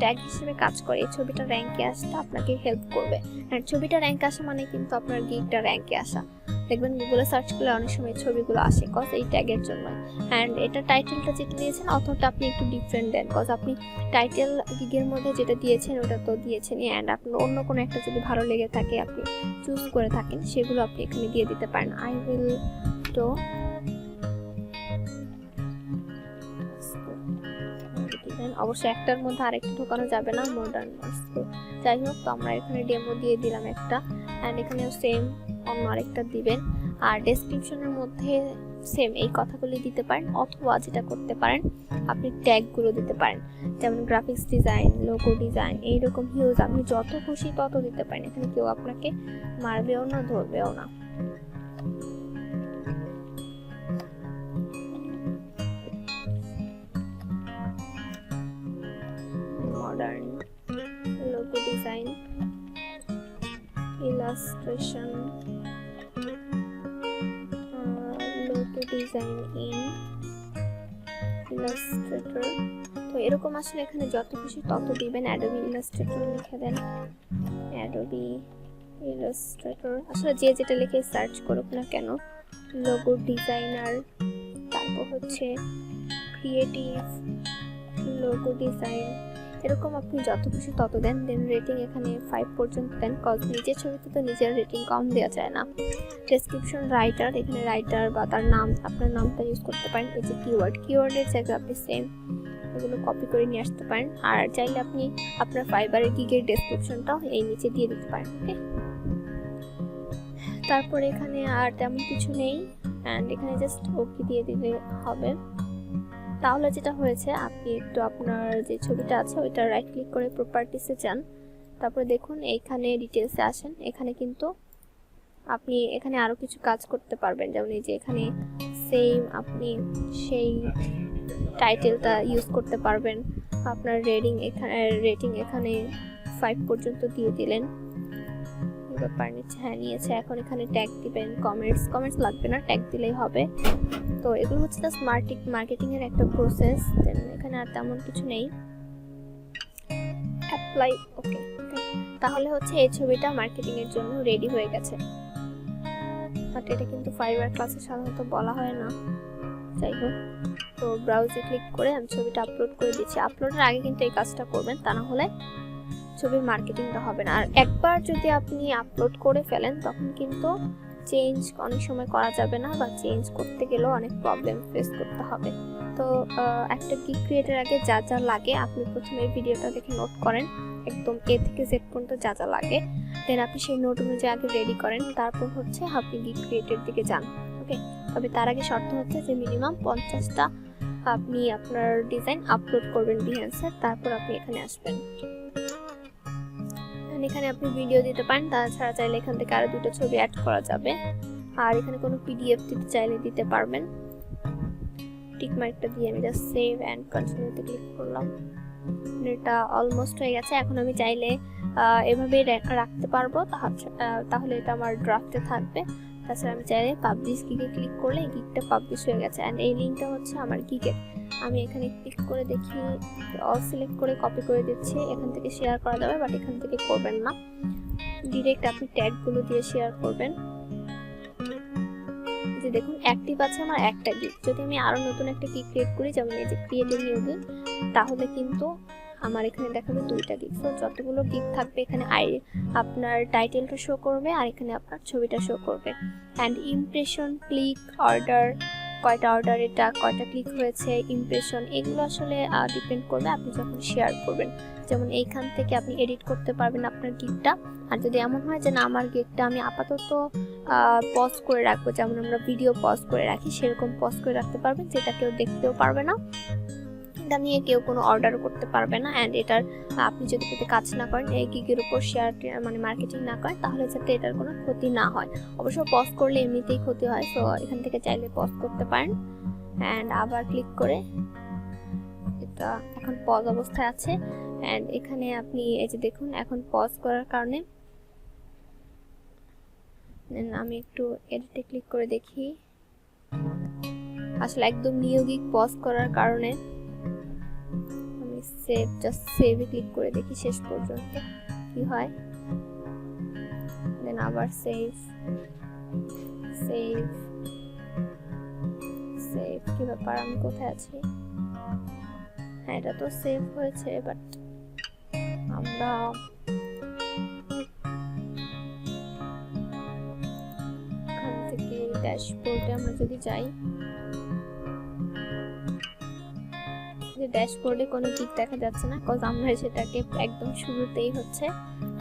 ট্যাগ হিসেবে কাজ করে। এই ছবিটা র্যাঙ্কে আসতে আপনাকে হেল্প করবে। আর ছবিটা র্যাঙ্কে আসা মানে কিন্তু আপনার গিগটা র্যাঙ্কে আসা। দেখবেন গুগলে সার্চ করলে অনেক সময় ছবিগুলো আসে কজ এই ট্যাগের জন্য। অ্যান্ড এটা টাইটেলটা যেটা দিয়েছেন অথরটা আপনি একটু ডিফারেন্ট দেন, কজ আপনি টাইটেল গিগের মধ্যে যেটা দিয়েছেন ওটা তো দিয়েছেনই। অ্যান্ড আপনার অন্য কোনো একটা যদি ভালো লেগে থাকে আপনি চুজ করে থাকেন, সেগুলো আপনি এখানে দিয়ে দিতে পারেন। আই উইল ডু অবশ্যই একটার মধ্যে আরেকটা ঢোকানো যাবে না, মডার্ন মাস্কো। যাই হোক, তো আমরা এখানে ডেমো দিয়ে দিলাম একটা, অ্যান্ড এখানেও সেম অন্য আরেকটা দিবেন। আর ডেসক্রিপশনের মধ্যে সেম এই কথাগুলি দিতে পারেন, অথবা যেটা করতে পারেন আপনি ট্যাগগুলো দিতে পারেন, যেমন গ্রাফিক্স ডিজাইন, লোগো ডিজাইন, এইরকম হিউজ আপনি যত খুশি তত দিতে পারেন। এখানে কেউ আপনাকে মারবেও না, ধরবেও না। Modern logo design, illustration, logo design in Illustrator। তো এরকম আসলে এখানে যত খুশি তত দিবেন। Adobe Illustrator লিখে দেন, Adobe Illustrator। আসলে যে যেটা লিখে সার্চ করুক না কেন, লোগো ডিজাইনার, তারপর হচ্ছে ক্রিয়েটিভ লোগো ডিজাইন, এরকম আপনি যত খুশি তত দেন। দেন রেটিং এখানে 5 পর্যন্ত দেন, কজ নিজের ছবিতে তো নিজের রেটিং কম দেওয়া যায় না। ডেসক্রিপশন রাইটার, এখানে রাইটার বা তার নাম, আপনার নামটা ইউজ করতে পারেন। এই যে কিওয়ার্ডের জায়গায় আপনি সেম এগুলো কপি করে নিয়ে আসতে পারেন। আর চাইলে আপনি আপনার ফাইবারের গিগের ডেসক্রিপশনটাও এই নিচে দিয়ে দিতে পারেন। ওকে, তারপরে এখানে আর তেমন কিছু নেই, অ্যান্ড এখানে জাস্ট ওকে দিয়ে দিলে হবে। তাহলে যেটা হয়েছে, আপনি একটু আপনার যে ছবিটা আছে ওইটা রাইট ক্লিক করে প্রপার্টিসে যান, তারপরে দেখুন এইখানে ডিটেলসে আসেন। এখানে কিন্তু আপনি এখানে আরো কিছু কাজ করতে পারবেন, যেমন এই যে এখানে সেম আপনি সেই টাইটেলটা ইউজ করতে পারবেন। আপনার রেটিং এখানে 5 পর্যন্ত দিয়ে দিলেন। ব্যাপার নিচ্ছে, হ্যাঁ নিয়েছে। এখন এখানে ট্যাগ দিবেন, কমেন্টস লাগবে না, ট্যাগ দিলেই হবে। তো এগুলো হচ্ছে জাস্ট মার্কেটিং এর একটা প্রসেস। দেন এখানে আর তেমন কিছু নেই। অ্যাপ্লাই, ওকে। তাহলে হচ্ছে এই ছবিটা মার্কেটিং এর জন্য রেডি হয়ে গেছে। বাট এটা কিন্তু ফাইবার ক্লাসে সাধারণত বলা হয় না। যাই হোক, তো ব্রাউজে ক্লিক করে আমি ছবিটা আপলোড করে দিচ্ছি। আপলোডের আগে কিন্তু এই কাজটা করবেন, তা না হলে ছবির মার্কেটিংটা হবে না। আর একবার যদি আপনি আপলোড করে ফেলেন তখন কিন্তু চেঞ্জ অনেক সময় করা যাবে না, বা চেঞ্জ করতে গেলেও অনেক প্রবলেম ফেস করতে হবে। তো একটা গিগ ক্রিয়েটের আগে যা যা লাগে আপনি প্রথমে এই ভিডিওটা দেখে নোট করেন, একদম এ থেকে জেড পর্যন্ত যা যা লাগে। দেন আপনি সেই নোট অনুযায়ী আগে রেডি করেন, তারপর হচ্ছে আপনি গিগ ক্রিয়েটের দিকে যান। ওকে, তবে তার আগে শর্ত হচ্ছে যে মিনিমাম 50টা আপনি আপনার ডিজাইন আপলোড করবেন বিহেন্সে, তারপর আপনি এখানে আসবেন। এখানে আপনি ভিডিও দিতে পারেন, তাছাড়া চাইলে এখান থেকে আরো 2টা ছবি অ্যাড করা যাবে। আর এখানে কোনো পিডিএফ দিতে চাইলে দিতে পারবেন। টিক মার্কটা দিয়ে আমি জাস্ট সেভ অ্যান্ড কন্টিনিউতে ক্লিক করলাম। এটা অলমোস্ট হয়ে গেছে। এখন আমি চাইলে এভাবেই রাখতে পারবো, তাহলে এটা আমার ড্রাফটে থাকবে। তাছাড়া আমি চাইলে পাবলিশ গিগে ক্লিক করলে গিগটা পাবলিশ হয়ে গেছে। অ্যান্ড এই লিঙ্কটা হচ্ছে আমার গিগের। আমি এখানে ক্লিক করে দেখি, অল সিলেক্ট করে কপি করে দিচ্ছি। এখান থেকে শেয়ার করা যাবে, বাট এখান থেকে করবেন না। ডিরেক্ট আপনি ট্যাগগুলো দিয়ে শেয়ার করবেন। যে দেখুন অ্যাক্টিভ আছে আমার একটা গিগ। যদি আমি আরো নতুন একটা গিগ ক্রিয়েট করি, যেমন এই যে ক্রিয়েট এ নিউ গিগ, তাহলে কিন্তু আমার এখানে দেখাবে 2টা গিগ। সো যতগুলো গিগ থাকবে এখানে আপনার টাইটেলটা শো করবে আর এখানে আপনার ছবিটা শো করবে। অ্যান্ড ইমপ্রেশন, ক্লিক, অর্ডার, কয়টা অর্ডার, এটা কয়টা ক্লিক হয়েছে, ইমপ্রেশন, এগুলো আসলে ডিপেন্ড করবে আপনি যখন শেয়ার করবেন। যেমন এইখান থেকে আপনি এডিট করতে পারবেন আপনার গিগটা। আর যদি এমন হয় যে না আমার গিগটা আমি আপাতত পজ করে রাখবো, যেমন আমরা ভিডিও পজ করে রাখি সেরকম পজ করে রাখতে পারবেন, যেটা কেউ দেখতেও পারবে না, এটা নিয়ে কেউ কোনো অর্ডারও করতে পারবে না। অ্যান্ড এটার আপনি যদি এতে কাজ না করেন, এই গিগের উপর শেয়ার মানে মার্কেটিং না করেন, তাহলে যাতে এটার কোনো ক্ষতি না হয়। অবশ্য পজ করলে এমনিতেই ক্ষতি হয়, সো এখান থেকে চাইলে পজ করতে পারেন। অ্যান্ড আবার ক্লিক করে, এটা এখন পজ অবস্থায় আছে। অ্যান্ড এখানে আপনি এই যে দেখুন এখন পজ করার কারণে, আমি একটু এডিটে ক্লিক করে দেখি, আসলে একদম নিউ গিগ পজ করার কারণে আমি জাস্ট সেভে ক্লিক করে দেখি শেষ পর্যন্ত কি হয়। দেন আবার সেভ কি ব্যাপার, আমি কোথায় আছি? হ্যাঁ, এটা তো সেভ হয়েছে, বাট আমরা এখান থেকে ড্যাশবোর্ডে আমরা যদি যাই, যে ড্যাশবোর্ডে কোনো গিগ দেখা যাচ্ছে না, কজ আমরা সেটাকে একদম শুরুতেই হচ্ছে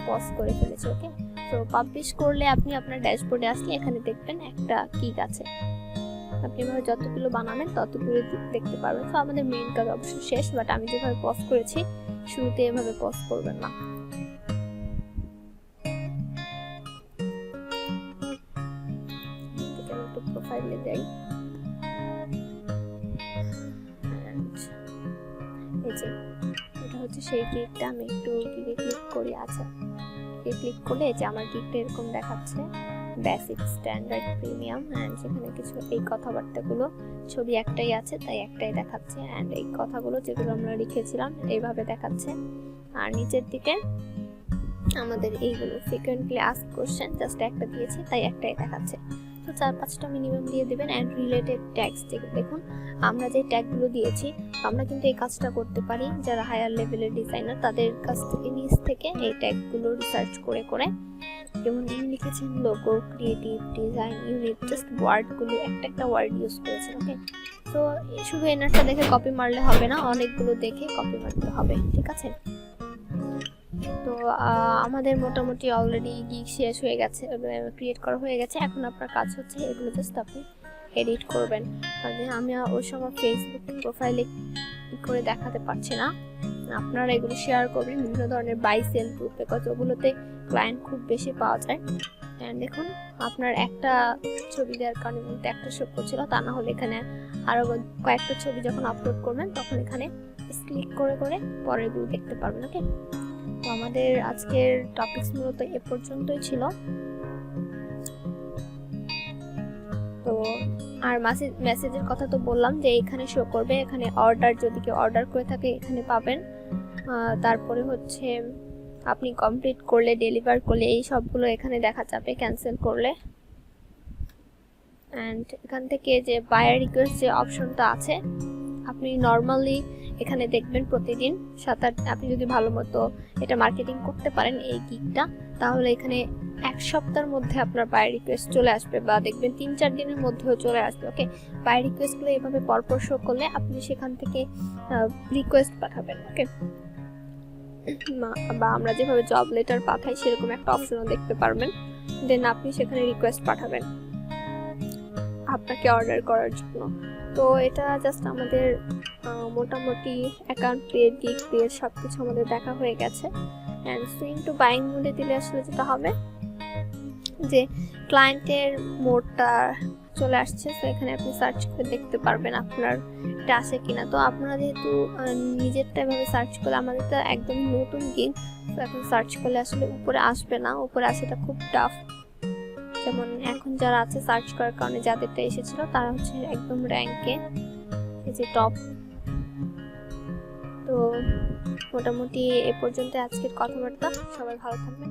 পজ করে ফেলেছি। ওকে, তো পাবলিশ করলে আপনি আপনার ড্যাশবোর্ডে আসলে এখানে দেখবেন একটা গিগ আছে। আপনি এভাবে যতগুলো বানাবেন ততগুলো দেখতে পারবেন। তো আমাদের মেইন কাজ অবশ্য শেষ, বাট আমি যেভাবে পজ করেছি শুরুতে এভাবে পজ করবেন না। একটু প্রোফাইলে যাই, এই যে এটা হচ্ছে সেই গিগটা। আমি একটু গিগে ক্লিক করি। আচ্ছা, ক্লিক করলে যে আমার গিগটা এরকম দেখাচ্ছে, বেসিক, স্ট্যান্ডার্ড, প্রিমিয়াম। অ্যান্ড সেখানে কিছু এই কথাবার্তাগুলো, ছবি একটাই আছে তাই একটাই দেখাচ্ছে। অ্যান্ড এই কথাগুলো যেগুলো আমরা লিখেছিলাম এইভাবে দেখাচ্ছে। আর নিচের দিকে আমাদের এইগুলো ফ্রিকোয়েন্টলি আস্কড কোশ্চেন, জাস্ট একটা দিয়েছি তাই একটাই দেখাচ্ছে। তো 4-5টা মিনিমাম দিয়ে দেবেন। অ্যান্ড রিলেটেড ট্যাগস দেখুন, আমরা যে ট্যাগগুলো দিয়েছি আমরা কিন্তু এই কাজটা করতে পারি। যারা হায়ার লেভেলের ডিজাইনার তাদের কাছ থেকে নিচ থেকে এই ট্যাগগুলো রিসার্চ করে করে, যেমন ইনি লিখেছেন logo, creative, design, unit, just ওয়ার্ডগুলো একটা ওয়ার্ড ইউজ করেছেন। ওকে, তো শুধু এনারটা দেখে কপি মারলে হবে না, অনেকগুলো দেখে কপি মারতে হবে, ঠিক আছে? তো আমাদের মোটামুটি অলরেডি গিগ শেষ হয়ে গেছে, ক্রিয়েট করা হয়ে গেছে। এখন আপনার কাজ হচ্ছে এগুলো জাস্ট আপনি এডিট করবেন। মানে আমি ওই সময় ফেসবুক প্রোফাইলে করে দেখাতে পারছি না, আপনারা এগুলো শেয়ার করবেন বিভিন্ন ধরনের বাই সেল গ্রুপে, ওগুলোতে ক্লায়েন্ট খুব বেশি পাওয়া যায়। দেখুন আপনার একটা ছবি দেওয়ার কারণে কিন্তু একটা শো করছিল, তা না হলে এখানে আরো কয়েকটা ছবি যখন আপলোড করবেন তখন এখানে ক্লিক করে করে পরেরগুলো দেখতে পারবেন। ওকে, তো আমাদের আজকের টপিকস মূলত এ পর্যন্তই ছিল। তো আর মেসেজের কথা তো বললাম যে এখানে শো করবে, এখানে অর্ডার, যদি কেউ অর্ডার করে থাকে এখানে পাবেন। তারপরে হচ্ছে আপনি কমপ্লিট করলে, ডেলিভার করলে এই সবগুলো এখানে দেখা যাবে, ক্যান্সেল করলে। অ্যান্ড এখান থেকে যে বায়ার রিকোয়েস্ট যে অপশনটা আছে, আপনি নর্মালি এখানে দেখবেন প্রতিদিন 7-8, আপনি যদি ভালো মতো এটা মার্কেটিং করতে পারেন এই গিগটা, তাহলে এখানে 1 সপ্তাহের মধ্যে আপনার বায়ার রিকোয়েস্ট চলে আসবে, বা দেখবেন 3-4 দিনের মধ্যেও চলে আসবে। ওকে, বায়ার রিকোয়েস্টগুলো এভাবে পরপর শো করলে আপনি সেখান থেকে রিকোয়েস্ট পাঠাবেন। ওকে, বা আমরা যেভাবে জব লেটার পাঠাই সেরকম একটা অপশনও দেখতে পারবেন। দেন আপনি সেখানে রিকোয়েস্ট পাঠাবেন আপনাকে অর্ডার করার জন্য। তো এটা জাস্ট আমাদের মোটামুটি অ্যাকাউন্ট ক্রিয়েট, গিগ ক্রিয়েট সবকিছু আমাদের দেখা হয়ে গেছে। অ্যান্ড সুইং টু বাইং মোডে দিলে আসলে যেটা হবে যে ক্লায়েন্টের মোডটা চলে আসছে, তো এখানে আপনি সার্চ করে দেখতে পারবেন আপনার এটা আসে কিনা। তো আপনারা যেহেতু নিজেরটা এভাবে সার্চ করলে, আমাদেরটা একদম নতুন গিগ, তো এখন সার্চ করলে আসলে উপরে আসবে না, উপরে আসাটা খুব টাফ। যেমন এখন যারা আছে সার্চ করার কারণে যাদেরটা এসেছিল তারা হচ্ছে একদম র্যাঙ্কে, এই যে টপ। তো মোটামুটি এ পর্যন্ত আজকের কথাবার্তা, সবাই ভালো থাকবেন।